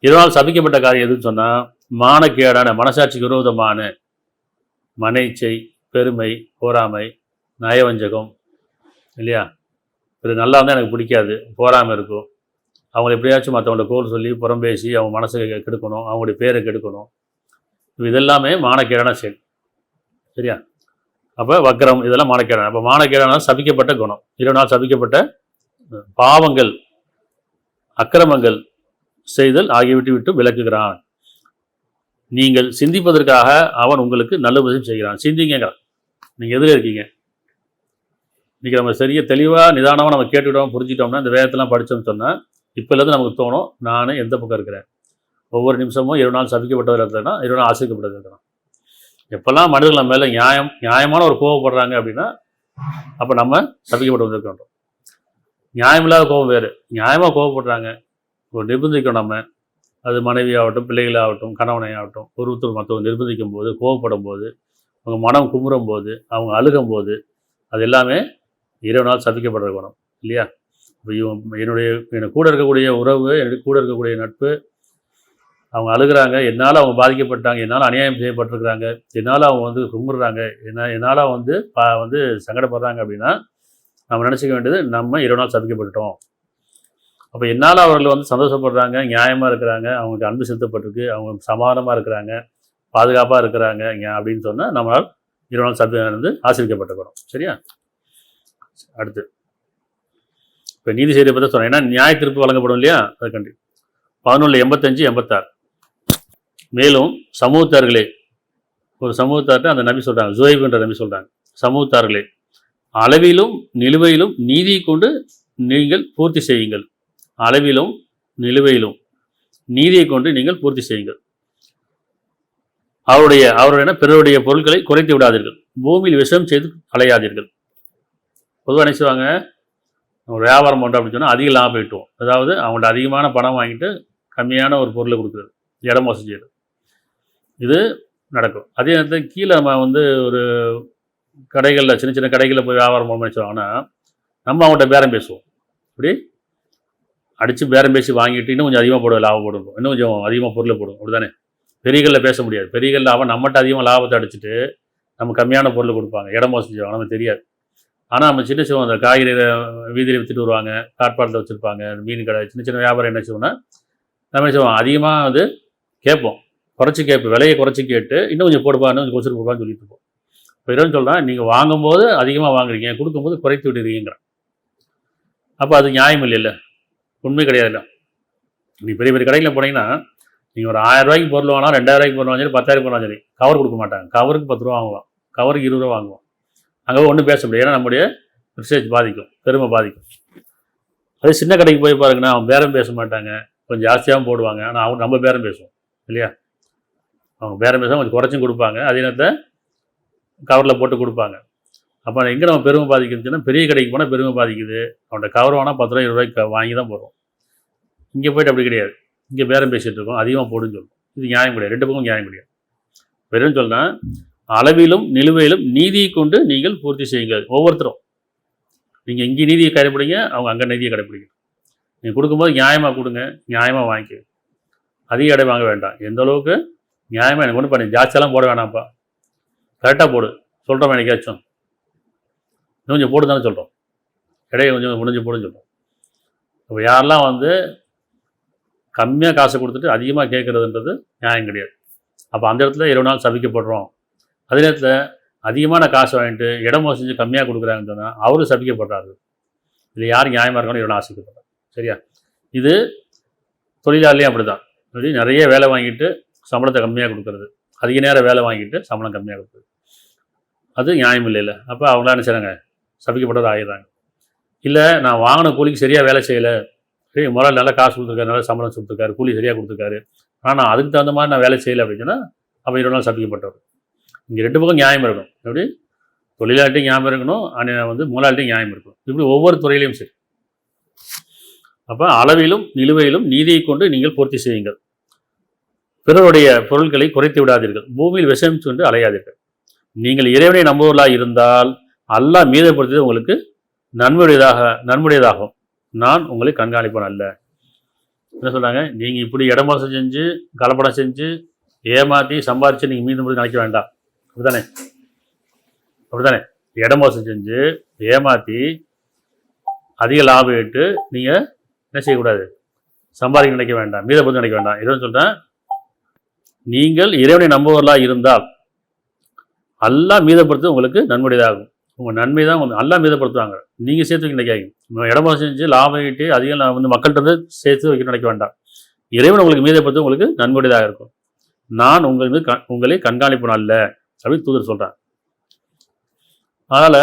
இறைவனால் சபிக்கப்பட்ட காரியம் எதுன்னு சொன்னால், மானக்கேடான, மனசாட்சிக்கு விரோதமான மனைச்சை, பெருமை, பொறாமை, நயவஞ்சகம் இல்லையா? இது நல்லா இருந்தால் எனக்கு பிடிக்காது, போராமல் இருக்கும். அவங்களை எப்படியாச்சும் மற்றவங்கள கோல் சொல்லி புறம்பேசி அவங்க மனசை கெடுக்கணும், அவங்களுடைய பேரை கெடுக்கணும். இதெல்லாமே மானக்கேடான செயல். சரியா? அப்போ வக்கரம், இதெல்லாம் மானக்கேடான. அப்போ மானக்கேடான சபிக்கப்பட்ட குணம், இறைவனால் சபிக்கப்பட்ட பாவங்கள், அக்கிரமங்கள் செய்தல் ஆகியவற்றை விட்டு விலக்குகிறான். நீங்கள் சிந்திப்பதற்காக அவன் உங்களுக்கு நல்லுபதேசம் செய்கிறான். சிந்திங்கிறான். நீங்கள் எதில் இருக்கீங்க? இன்றைக்கி நம்ம சரியாக தெளிவாக நிதானமாக நம்ம கேட்டுக்கிட்டோம், புரிஞ்சுக்கிட்டோம்னா, இந்த வேதத்தெல்லாம் படித்தோம்னு சொன்னால் இப்போலேருந்து நமக்கு தோணும், நான் எந்த பக்கம் இருக்கிறேன். ஒவ்வொரு நிமிஷமும் 20 நாள் சபிக்கப்பட்டதில் இருக்கிறனா 20 நாள் ஆசிரிக்கப்பட்டதில் இருக்கிறான். எப்போல்லாம் மனிதர்கள் நம்ம மேலே நியாயமான ஒரு கோவப்படுறாங்க அப்படின்னா அப்போ நம்ம சபிக்கப்பட்டு இருக்கின்றோம். நியாயமில்லாத கோபம் வேறு. நியாயமாக கோவப்படுறாங்க, ஒரு நிர்பந்திக்கும் நம்ம, அது மனைவியாகட்டும், பிள்ளைகளாகட்டும், கணவனையாகட்டும், ஒருத்தர் மற்றவங்க நிர்பந்திக்கும் போது, கோவப்படும் போது, அவங்க மனம் குமுறும் போது, அவங்க அழுகும் போது, அது எல்லாமே 20 நாள் சபிக்கப்படுற குணம் இல்லையா? இப்போ எனக்கு கூட இருக்கக்கூடிய உறவு, எனக்கு கூட இருக்கக்கூடிய நட்பு, அவங்க அழுகிறாங்க, என்னால் அவங்க பாதிக்கப்பட்டாங்க, என்னால் அநியாயம் செய்யப்பட்டிருக்கிறாங்க, என்னால் அவங்க வந்து கும்பிட்றாங்க, என்னால் வந்து சங்கடப்படுறாங்க அப்படின்னா நம்ம நினச்சிக்க வேண்டியது நம்ம 20 நாள் சபிக்கப்பட்டுட்டோம். அப்போ என்னால் அவர்கள் வந்து சந்தோஷப்படுறாங்க, நியாயமாக இருக்கிறாங்க, அவங்களுக்கு அன்பு செலுத்தப்பட்டிருக்கு, அவங்க சமாதானமாக இருக்கிறாங்க, பாதுகாப்பாக இருக்கிறாங்க அப்படின்னு சொன்னால் நம்மளால் 20 நாள் வந்து ஆசிரிக்கப்பட்டுக்கிறோம். சரியா? அடுத்து இப்போ நீதி செய்தியை பற்றி சொன்னேன். ஏன்னா நியாய தீர்ப்பு வழங்கப்படும் இல்லையா? அது கண்டி 11:85-86. மேலும் சமூகத்தார்களே, ஒரு சமூகத்தார்கிட்ட அந்த நபி சொல்கிறாங்க, ஜுவைப்ன்ற நபி சொல்கிறாங்க, சமூகத்தார்களே, அளவிலும் நிலுவையிலும் நீதியை கொண்டு நீங்கள் பூர்த்தி செய்யுங்கள். அளவிலும் நிலுவையிலும் நீதியை கொண்டு நீங்கள் பூர்த்தி செய்யுங்கள். அவருடைய பிறருடைய பொருட்களை குறைத்து விடாதீர்கள். பூமியில் விஷம் செய்து அலையாதீர்கள். பொதுவாக என்ன செய்வாங்க, ஒரு வியாபாரம் பண்ணுறோம் அப்படின்னு சொன்னால் அதிக லாபம் போயிட்டோம். அதாவது அவங்கள்ட்ட அதிகமான பணம் வாங்கிட்டு கம்மியான ஒரு பொருளை கொடுக்குறது, இடம் மோசம் செய்யுது. இது நடக்கும். அதே நேரத்தில் கீழே நம்ம வந்து ஒரு கடைகளில், சின்ன சின்ன கடைகளில் போய் வியாபாரம் பண்ண வச்சுவாங்கன்னா நம்ம அவங்கள்ட்ட பேரம் பேசுவோம். இப்படி அடித்து பேரம் பேசி வாங்கிட்டு இன்னும் கொஞ்சம் அதிகமாக போடுவோம், லாபம் போடுவோம், இன்னும் கொஞ்சம் அதிகமாக பொருளை போடுவோம். அப்படி தானே? பெரியகளில் பேச முடியாது. பெரியகளில் அவன் நம்மகிட்ட அதிகமாக லாபத்தை அடிச்சுட்டு நம்ம கம்மியான பொருள் கொடுப்பாங்க, இடம் மோசம் செய்வாங்க, நமக்கு தெரியாது. ஆனால் நம்ம சின்ன சின்ன அந்த காய்கறி வீதியில் விற்றுட்டு வருவாங்க, காட்பாட்டில் வச்சுருப்பாங்க, மீன் கடை, சின்ன சின்ன வியாபாரம் என்ன செய்வோம்னா நம்ம என்ன செய்வோம், அதிகமாக வந்து கேட்போம், விலையை குறைச்சி கேட்டு இன்னும் கொஞ்சம் போடுப்பா, இன்னும் கொஞ்சம் கொசுறு போடுப்பான்னு சொல்லிட்டு இருப்போம். இப்போ என்னன்னு சொல்கிறேன், நீங்கள் வாங்கும்போது அதிகமாக வாங்குறீங்க, கொடுக்கும்போது குறைத்து விட்டுறீங்கிறேன். அப்போ அது நியாயம் இல்லைல்ல, உண்மை கிடையாதுல்ல. நீங்கள் பெரிய பெரிய கடையில் போனீங்கன்னா நீங்கள் ஒரு 1000 ரூபாய்க்கு பொருள் வாங்கினா 2000 ரூபாய்க்கு பொருள் வாங்கி 10,000 பொருள் வாங்கி கவர் கொடுக்க மாட்டாங்க. கவருக்கு 10 ரூபா வாங்குவோம், கவருக்கு 20 ரூபா வாங்குவோம். அங்கே ஒன்றும் பேச முடியாது, ஏன்னா நம்முடைய ரிசர்ச் பாதிக்கும், பெருமை பாதிக்கும். அதே சின்ன கடைக்கு போய் பாருங்கன்னா அவங்க பேரம் பேச மாட்டாங்க, கொஞ்சம் ஜாஸ்தியாகவும் போடுவாங்க. ஆனால் அவங்க நம்ம பேரம் பேசுவோம் இல்லையா? அவங்க பேரம் பேச கொஞ்சம் குறைச்சும் கொடுப்பாங்க, அதே நேரத்தை கவரில் போட்டு கொடுப்பாங்க. அப்போ எங்கே நம்ம பெருமை பாதிக்குதுன்னா, பெரிய கடைக்கு போனால் பெருமை பாதிக்குது. அவன்கிட்ட கவர் வாங்கினா 10 ரூபா 20 ரூபாய்க்கு வாங்கி தான் போடுறோம். இங்கே போய்ட்டு அப்படி கிடையாது, இங்கே பேரம் பேசிகிட்டு இருக்கோம், அதிகமாக போடுன்னு சொல்லுவோம். இது நியாயம் கிடையாது, ரெண்டு பக்கம் நியாயம் கிடையாது. வெறும் சொன்னால் அளவிலும் நிலுவையிலும் நீதியை கொண்டு நீங்கள் பூர்த்தி செய்யுங்கள். ஒவ்வொருத்தரும் நீங்கள் இங்கே நீதியை கடைப்பிடிங்க, அவங்க அங்கே நீதியை கடைப்பிடிங்க. நீங்கள் கொடுக்கும்போது நியாயமாக கொடுங்க, நியாயமாக வாங்கிக்க, அதிக இடை வாங்க வேண்டாம். எந்த அளவுக்கு நியாயமாக எனக்கு ஒன்று பண்ணி ஜாஸ்தியெல்லாம் போட வேணாம்ப்பா, கரெக்டாக போடு சொல்கிறோம். எனக்காச்சும் இன்னும் கொஞ்சம் போடு தானே சொல்கிறோம், இடையை கொஞ்சம் முடிஞ்சு போடுன்னு சொல்கிறோம். இப்போ யாரெல்லாம் வந்து கம்மியாக காசை கொடுத்துட்டு அதிகமாக கேட்குறதுன்றது நியாயம் கிடையாது. அப்போ அந்த இடத்துல 20 நாள் சபிக்கப்படுறோம். அதே நேரத்தில் அதிகமான காசை வாங்கிட்டு இடம் செஞ்சு கம்மியாக கொடுக்குறாங்கன்னு சொன்னால் அவரும் சபிக்கப்படுறாரு. இதில் யார் நியாயமாக இருக்கணும், 20 நாள் ஆசைக்கப்படுறாங்க. சரியா? இது தொழிலாளியும் அப்படி தான். அப்படி நிறைய வேலை வாங்கிட்டு சம்பளத்தை கம்மியாக கொடுக்குறது, அதிக நேரம் வேலை வாங்கிட்டு சம்பளம் கம்மியாக கொடுக்குறது, அது நியாயம் இல்லைல்ல. அப்போ அவங்களாம் என்ன செய்கிறாங்க, சபிக்கப்பட்டவர் ஆகிடுறாங்க. இல்லை நான் வாங்கின கூலிக்கு சரியாக வேலை செய்யலை, சரி முதல்ல நல்லா காசு கொடுத்துருக்காரு, நல்லா சம்பளம் கொடுத்துருக்காரு, கூலி சரியாக கொடுத்துருக்காரு, ஆனால் நான் அதுக்கு தகுந்த மாதிரி நான் வேலை செய்யலை அப்படின்னு சொன்னால் அப்போ 20 நாள் சபிக்கப்பட்டவர். இங்கே ரெண்டு பக்கம் நியாயம் இருக்கணும். எப்படி தொழிலாளிட்டையும் நியாயம் இருக்கணும், வந்து முதலாளிட்டையும் நியாயம் இருக்கணும். இப்படி ஒவ்வொரு துறையிலையும் சரி. அப்போ அளவிலும் நிலுவையிலும் நீதியை கொண்டு நீங்கள் பூர்த்தி செய்யுங்கள். பிறருடைய பொருட்களை குறைத்து விடாதீர்கள். பூமியில் விஷம் கொண்டு அலையாதீர்கள். நீங்கள் இறைவனை நம்புவர்களாக இருந்தால் அல்லாஹ் மீதப்படுத்தியது உங்களுக்கு நன்மையுடையதாகும். நான் உங்களை கண்காணிப்பேன் அல்ல. என்ன சொல்கிறாங்க, நீங்கள் இப்படி இடமாசம் செஞ்சு கலப்படம் செஞ்சு ஏமாற்றி சம்பாதிச்சு நீங்கள் மீதம் நினைக்க வேண்டாம். அப்படித்தானே இடமோசம் செஞ்சு ஏமாற்றி அதிக லாபம் இட்டு நீங்கள் என்ன செய்யக்கூடாது, சம்பாதிக்க நினைக்க வேண்டாம், மீதப்படுத்த நினைக்க வேண்டாம். எதுவும் சொல்கிறேன், நீங்கள் இறைவனை நம்புவர்களாக இருந்தால் அல்லாஹ் மீதப்படுத்து உங்களுக்கு நன்மையுடையதாகும். உங்கள் நன்மை தான் அல்லாஹ் மீதப்படுத்துவாங்க, நீங்கள் சேர்த்து வைக்க நினைக்காதீங்க. இடமோசம் செஞ்சு லாபம் ஈட்டி அதிகம் வந்து மக்கள்கிட்ட சேர்த்து வைக்க நினைக்க வேண்டாம். இறைவன் உங்களுக்கு மீதப்படுத்த உங்களுக்கு நன்மையுடையதாக இருக்கும். நான் உங்களை கண்காணிப்பேன் அல்ல அப்படின்னு தூதர் சொல்கிறேன். அதனால்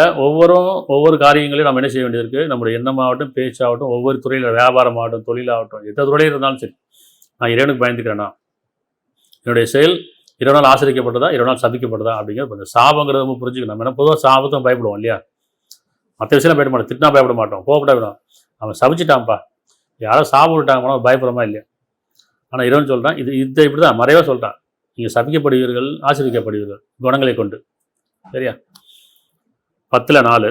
ஒவ்வொரு காரியங்களையும் நம்ம என்ன செய்ய வேண்டியது இருக்குது, நம்முடைய எண்ணமாகட்டும் பேச்சாகட்டும், ஒவ்வொரு துறையில் வியாபாரமாகட்டும் தொழிலாகட்டும் எந்த துறையில் இருந்தாலும் சரி, நான் இறைவனுக்கு பயந்துக்கிறேன்னா, என்னுடைய செயல் இறைவனால் ஆசிரிக்கப்பட்டதா, இறைவனால் சபிக்கப்பட்டதா அப்படிங்கிறது கொஞ்சம் சாபங்கிறத நம்ம புரிஞ்சுக்கணும். நம்ம என்ன பொதுவாக சாபத்தும் பயப்படுவோம் இல்லையா? மற்ற விஷயம் பயப்பட மாட்டோம், திட்டினா பயப்பட மாட்டோம், கோவப்பட அவன் சபிச்சிட்டான்ப்பா, யாரோ சாபம் விட்டாங்க போனால் பயப்படுறமா இல்லையா? ஆனால் இறைவன் சொல்கிறான், இதை இப்படி தான் மறைவாக சொல்கிறான், நீங்கள் சபிக்கப்படுவீர்கள், ஆசிரிக்கப்படுவீர்கள் குணங்களை கொண்டு. சரியா? 10:4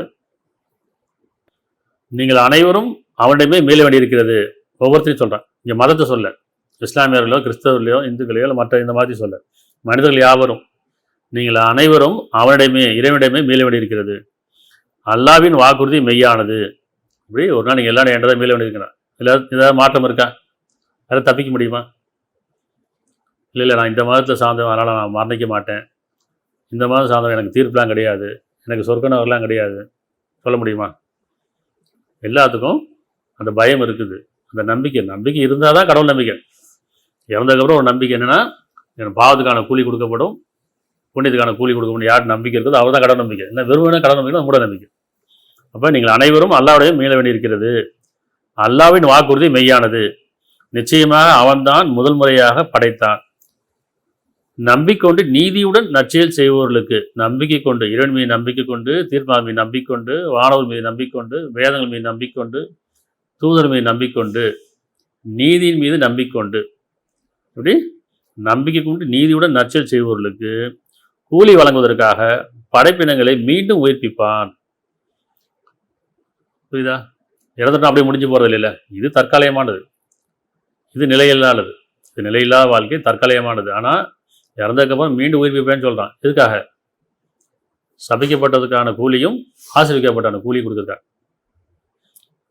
நீங்கள் அனைவரும் அவனிடமே மேலே வேண்டியிருக்கிறது. ஒவ்வொருத்தரையும் சொல்கிறான். இங்கே மதத்தை சொல்ல, இஸ்லாமியர்களோ கிறிஸ்தவர்களையோ இந்துக்களையோ இல்லை மற்ற இந்த மாதிரி சொல்ல, மனிதர்கள் யாவரும் நீங்கள் அனைவரும் அவனிடமே இறைவனிடமே மேலே வேண்டியிருக்கிறது. அல்லாவின் வாக்குறுதி மெய்யானது. இப்படி ஒரு நாள் நீங்கள் எல்லாரும் என்றதை மேலே வேண்டியிருக்கிறான். ஏதாவது மாற்றம் இருக்கா? யாரும் தப்பிக்க முடியுமா? இல்லை நான் இந்த மதத்தில் சார்ந்தவன், அதனால் நான் மரணிக்க மாட்டேன், இந்த மதம் சார்ந்தவன், எனக்கு தீர்ப்புலாம் கிடையாது, எனக்கு சொர்க்கனவர்லாம் கிடையாது, சொல்ல முடியுமா? எல்லாத்துக்கும் அந்த பயம் இருக்குது, அந்த நம்பிக்கை இருந்தால் தான் கடவுள் நம்பிக்கை. இறந்ததுக்கப்புறம் ஒரு நம்பிக்கை என்னென்னா, எனக்கு பாவத்துக்கான கூலி கொடுக்கப்படும், புண்ணியத்துக்கான கூலி கொடுக்கப்படும். யார் நம்பிக்கை இருக்குது அவர் தான் கடவுள் நம்பிக்கை. இல்லை வெறுமனே கடவுள் நம்பிக்கை மூட நம்பிக்கை. அப்போ நீங்கள் அனைவரும் அல்லாவுடைய மீள வேண்டியிருக்கிறது. அல்லாவின் வாக்குறுதி மெய்யானது. நிச்சயமாக அவன்தான் முதல் முறையாக படைத்தான். நம்பிக்கொண்டு நீதியுடன் நற்செயல் செய்பவர்களுக்கு, நம்பிக்கை கொண்டு, இறைவன் மீது நம்பிக்கை கொண்டு, தீர்ப்பாளர் மீது நம்பிக்கொண்டு, வானவர் மீது நம்பிக்கொண்டு, வேதங்கள் மீது நம்பிக்கொண்டு, தூதர் மீது நம்பிக்கொண்டு, நீதியின் மீது நம்பிக்கொண்டு, இப்படி நம்பிக்கை கொண்டு நீதியுடன் நற்செயல் செய்பவர்களுக்கு கூலி வழங்குவதற்காக படைப்பினங்களை மீண்டும் உயிர்ப்பிப்பான். புரியுதா? இறந்துட்டா அப்படியே முடிஞ்சு போகிறது இல்லை. இது தற்காலிகமானது, இது நிலையில்லாதது. இது நிலையில்லாத வாழ்க்கை தற்காலிகமானது. ஆனால் இறந்ததுக்கப்புறம் மீண்டும் உயிர்ப்பிப்பேன்னு சொல்கிறான். எதுக்காக? சபிக்கப்பட்டதுக்கான கூலியும் ஆசீர்வதிக்கப்பட்ட கூலி கொடுத்துருக்காங்க.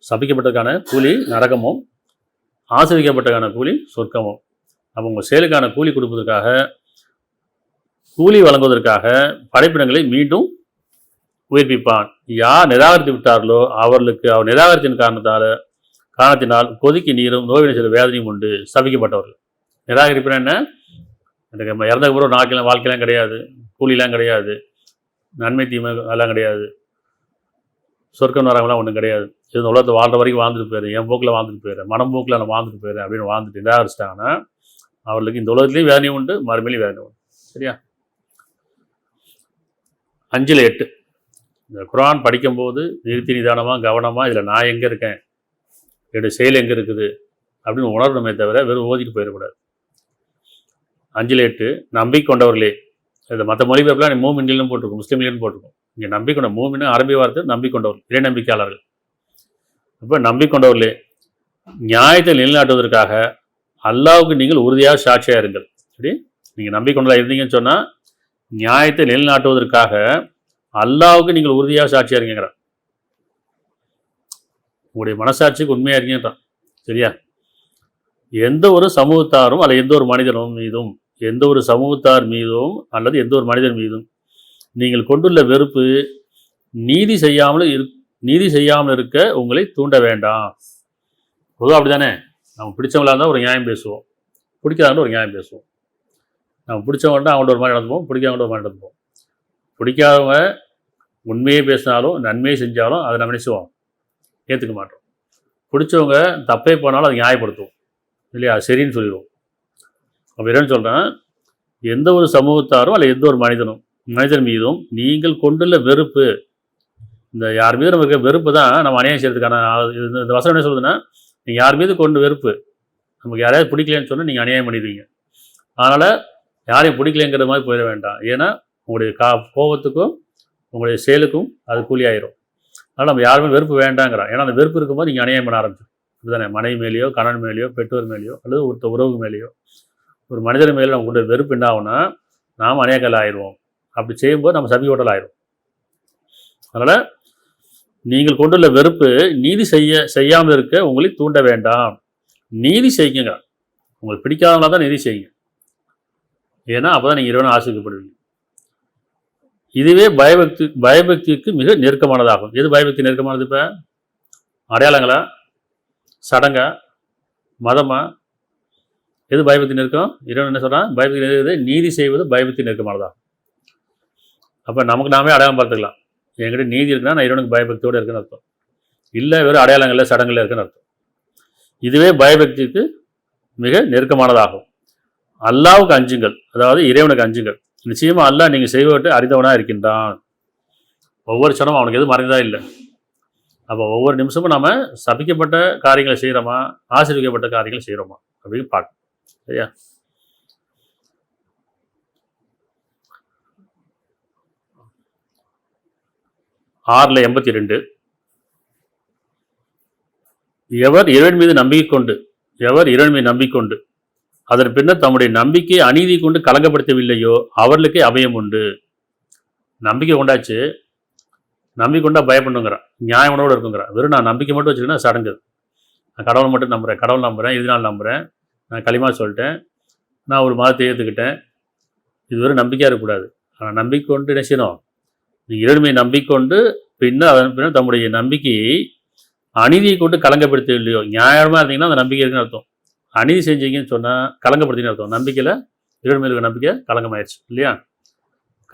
சபிக்கப்பட்டதுக்கான கூலி நரகமும், ஆசீர்வதிக்கப்பட்டதுக்கான கூலி சொர்க்கமும். அப்போ உங்கள் செயலுக்கான கூலி கொடுப்பதற்காக, கூலி வழங்குவதற்காக படைப்பினங்களை மீண்டும் உயிர்ப்பிப்பான். யார் நிராகரித்து விட்டார்களோ அவர்களுக்கு அவர் நிராகரித்தின் காரணத்தினால் கொதிக்கு நீரும் நோய்வினை செய்த வேதனையும் உண்டு. சபிக்கப்பட்டவர்கள் நிராகரிப்புனா என்ன? எனக்கு இறந்ததுக்கு ஒரு வாழ்க்கையெல்லாம் கிடையாது, கூலிலாம் கிடையாது, நன்மை தீமை அதெல்லாம் கிடையாது, சொர்க்கம் நரகம்லாம் ஒன்றும் கிடையாது, இது உலகத்தை வாழ்கிற வரைக்கும் வாழ்ந்துட்டு போயிடுறேன், என் போக்கில் வாழ்ந்துட்டு போயிடுறேன், மனம் போக்கில் நான் வாழ்ந்துட்டு போயிடுறேன் அப்படின்னு வாழ்ந்துட்டு நிராகரிச்சிட்டாங்கன்னா அவர்களுக்கு இந்த உலகத்துலேயும் வேதனை உண்டு, மறுமையிலையும் வேதனை உண்டு. சரியா? 5:8 இந்த குர்ஆன் படிக்கும்போது நிறுத்தி நிதானமாக கவனமாக இதில் நான் எங்கே இருக்கேன், என்னுடைய செயல் எங்கே இருக்குது அப்படின்னு உணரணுமே தவிர வெறும் ஓதிட்டு போயிடக்கூடாது. 5:8 நம்பிக்கொண்டவர்களே. இது மற்ற மொழிபெயர்ப்புலாம் மூமின்களும் போட்டிருக்கும், முஸ்லீம்களும் போட்டிருக்கும். இங்கே நம்பிக்கொண்ட மூமின்னு அரபி வார்த்தை நம்பிக்கொண்டவர்கள், இறை நம்பிக்கையாளர்கள். அப்போ நம்பிக்கொண்டவர்களே, நியாயத்தை நிலைநாட்டுவதற்காக அல்லாவுக்கு நீங்கள் உறுதியாக சாட்சியாக இருங்கள். சரி, நீங்கள் நம்பிக்கொண்டதாக இருந்தீங்கன்னு சொன்னால் நியாயத்தை நிலைநாட்டுவதற்காக அல்லாவுக்கு நீங்கள் உறுதியாக சாட்சியாக இருக்கீங்கிறான். உங்களுடைய மனசாட்சிக்கு உண்மையாக இருக்கீங்கன்றான். சரியா? எந்த ஒரு சமூகத்தாரும் அல்லது எந்த ஒரு மனிதனும் மீதும், எந்த ஒரு சமூகத்தார் மீதும் அல்லது எந்த ஒரு மனிதன் மீதும் நீங்கள் கொண்டுள்ள வெறுப்பு நீதி செய்யாமல் இருக்க உங்களை தூண்ட வேண்டாம். பொதுவாக அப்படி தானே, நம்ம பிடிச்சவங்களா இருந்தால் ஒரு நியாயம் பேசுவோம், பிடிக்காதவங்க ஒரு நியாயம் பேசுவோம். நம்ம பிடிச்சவங்கள்ட்ட அவங்கள்ட்ட ஒரு மாதிரி நடந்துப்போம், பிடிக்காதவங்கள்ட்ட ஒரு மாதிரி நடந்துப்போம். பிடிக்காதவங்க உண்மையே பேசினாலும் நன்மையை செஞ்சாலும் அதை நம்ம நினைச்சுவோம், ஏற்றுக்க மாட்டோம். பிடிச்சவங்க தப்பே போனாலும் அதை நியாயப்படுத்துவோம் இல்லையா, சரின்னு சொல்லிடுவோம். அப்போ என்னன்னு சொல்கிறேன், எந்த ஒரு சமூகத்தாரும் அல்ல எந்த ஒரு மனிதன் மீதும் நீங்கள் கொண்டுள்ள வெறுப்பு, இந்த யார் மீது நமக்கு வெறுப்பு தான் நம்ம அநியாயம் செய்யறதுக்கான. இந்த வசனம் என்ன சொல்லுதுன்னா, நீங்கள் யார் மீது கொண்டு வெறுப்பு, நமக்கு யாரையாவது பிடிக்கலன்னு சொன்னால் நீங்கள் அநியாயம் பண்ணிடுவீங்க. அதனால் யாரையும் பிடிக்கலைங்கிற மாதிரி போயிட வேண்டாம். ஏன்னா உங்களுடைய கோபத்துக்கும் உங்களுடைய செயலுக்கும் அது கூலி ஆயிரும். அதனால் நம்ம யாருமே வெறுப்பு வேண்டாங்கிறான். ஏன்னா அந்த வெறுப்பு இருக்கும்போது நீங்கள் அநியாயம் பண்ண ஆரம்பிச்சு இதுதானே, மனைவி மேலேயோ கணவன் மேலேயோ பெற்றோர் மேலேயோ அல்லது ஒரு உறவு மேலேயோ ஒரு மனிதர் மேலே நமக்கு வெறுப்பு என்ன ஆகும்னா நாம் அநியாயங்கள் ஆயிடுவோம். அப்படி செய்யும்போது நம்ம சபிக்கப்பட்டல் ஆயிரும். அதனால் நீங்கள் கொண்டுள்ள வெறுப்பு நீதி செய்யாமல் இருக்க உங்களை தூண்ட வேண்டாம். நீதி செய்யுங்க. உங்களுக்கு பிடிக்காதவங்களா தான் நீதி செய்யுங்க. ஏன்னா அப்போ தான் நீங்கள் இறைவனை ஆசிரிக்கப்படுவீங்க. இதுவே பயபக்திக்கு மிக நெருக்கமானதாகும். எது பயபக்தி நெருக்கமானது? இப்போ அடையாளங்களா, சடங்கா, மதமா, எது பயபக்தி நெருக்கம்? இறைவன் என்ன சொல்கிறான்? பயபக்தி நெருக்கிறது நீதி செய்வது பயபக்தி நெருக்கமானதாகும். அப்போ நமக்கு நாமே அடையாளம் பார்த்துக்கலாம். என்கிட்ட நீதி இருக்குன்னா நான் இறைவனுக்கு பயபக்தியோடு இருக்குன்னு அர்த்தம். இல்லை வெறும் அடையாளங்களில் சடங்குகளில் இருக்குன்னு அர்த்தம். இதுவே பயபக்திக்கு மிக நெருக்கமானதாகும். அல்லாவுக்கு அஞ்சுங்கள், அதாவது இறைவனுக்கு அஞ்சுங்கள். நிச்சயமாக அல்லாஹ் நீங்கள் செய்வதற்கு அறிந்தவனாக இருக்கின்றான். ஒவ்வொரு க்ஷணமும் அவனுக்கு எதுவும் மறைந்ததா இல்லை. அப்போ ஒவ்வொரு நிமிஷமும் நம்ம சபிக்கப்பட்ட காரியங்களை செய்கிறோமா, ஆசீர்வதிக்கப்பட்ட காரியங்களை செய்கிறோமா அப்படின்னு பார்க்கணும். சரியா? ஆறில் 82. எவர் இறைவன் மீது நம்பிக்கொண்டு அதன் பின்னர் தம்முடைய நம்பிக்கையை அநீதி கொண்டு கலங்கப்படுத்தவில்லையோ அவர்களுக்கே அபயம் உண்டு. நம்பிக்கை கொண்டாச்சு, நம்பிக்கை கொண்டா பயப்படணுங்கிறான், நியாயமனோடு இருக்குங்கிறான். வெறும் நான் நம்பிக்கை மட்டும் வச்சுக்கினா சடங்கு. நான் கடவுளை மட்டும் நம்புகிறேன், கடவுள் நம்புகிறேன், இதனால் நம்புகிறேன், நான் களிமா சொல்லிட்டேன், நான் ஒரு மதத்தை ஏற்றுக்கிட்டேன், இது வெறும் நம்பிக்கையாக இருக்கக்கூடாது. ஆனால் நம்பிக்கை கொண்டு என்ன செய்யணும்? நீங்கள் இறைவனை நம்பிக்கொண்டு பின்னர் அதன் பின்னர் தம்முடைய நம்பிக்கையை அநீதியை கொண்டு கலங்கப்படுத்தவில்லையோ. நியாயமாக இருந்தீங்கன்னா அந்த நம்பிக்கை இருக்குன்னு அர்த்தம். அநீதி செஞ்சீங்கன்னு சொன்னால் கலங்கப்படுத்தின்னு அர்த்தம். நம்பிக்கையில் இறைவன் மேல் நம்பிக்கை கலங்கமாயிடுச்சு இல்லையா?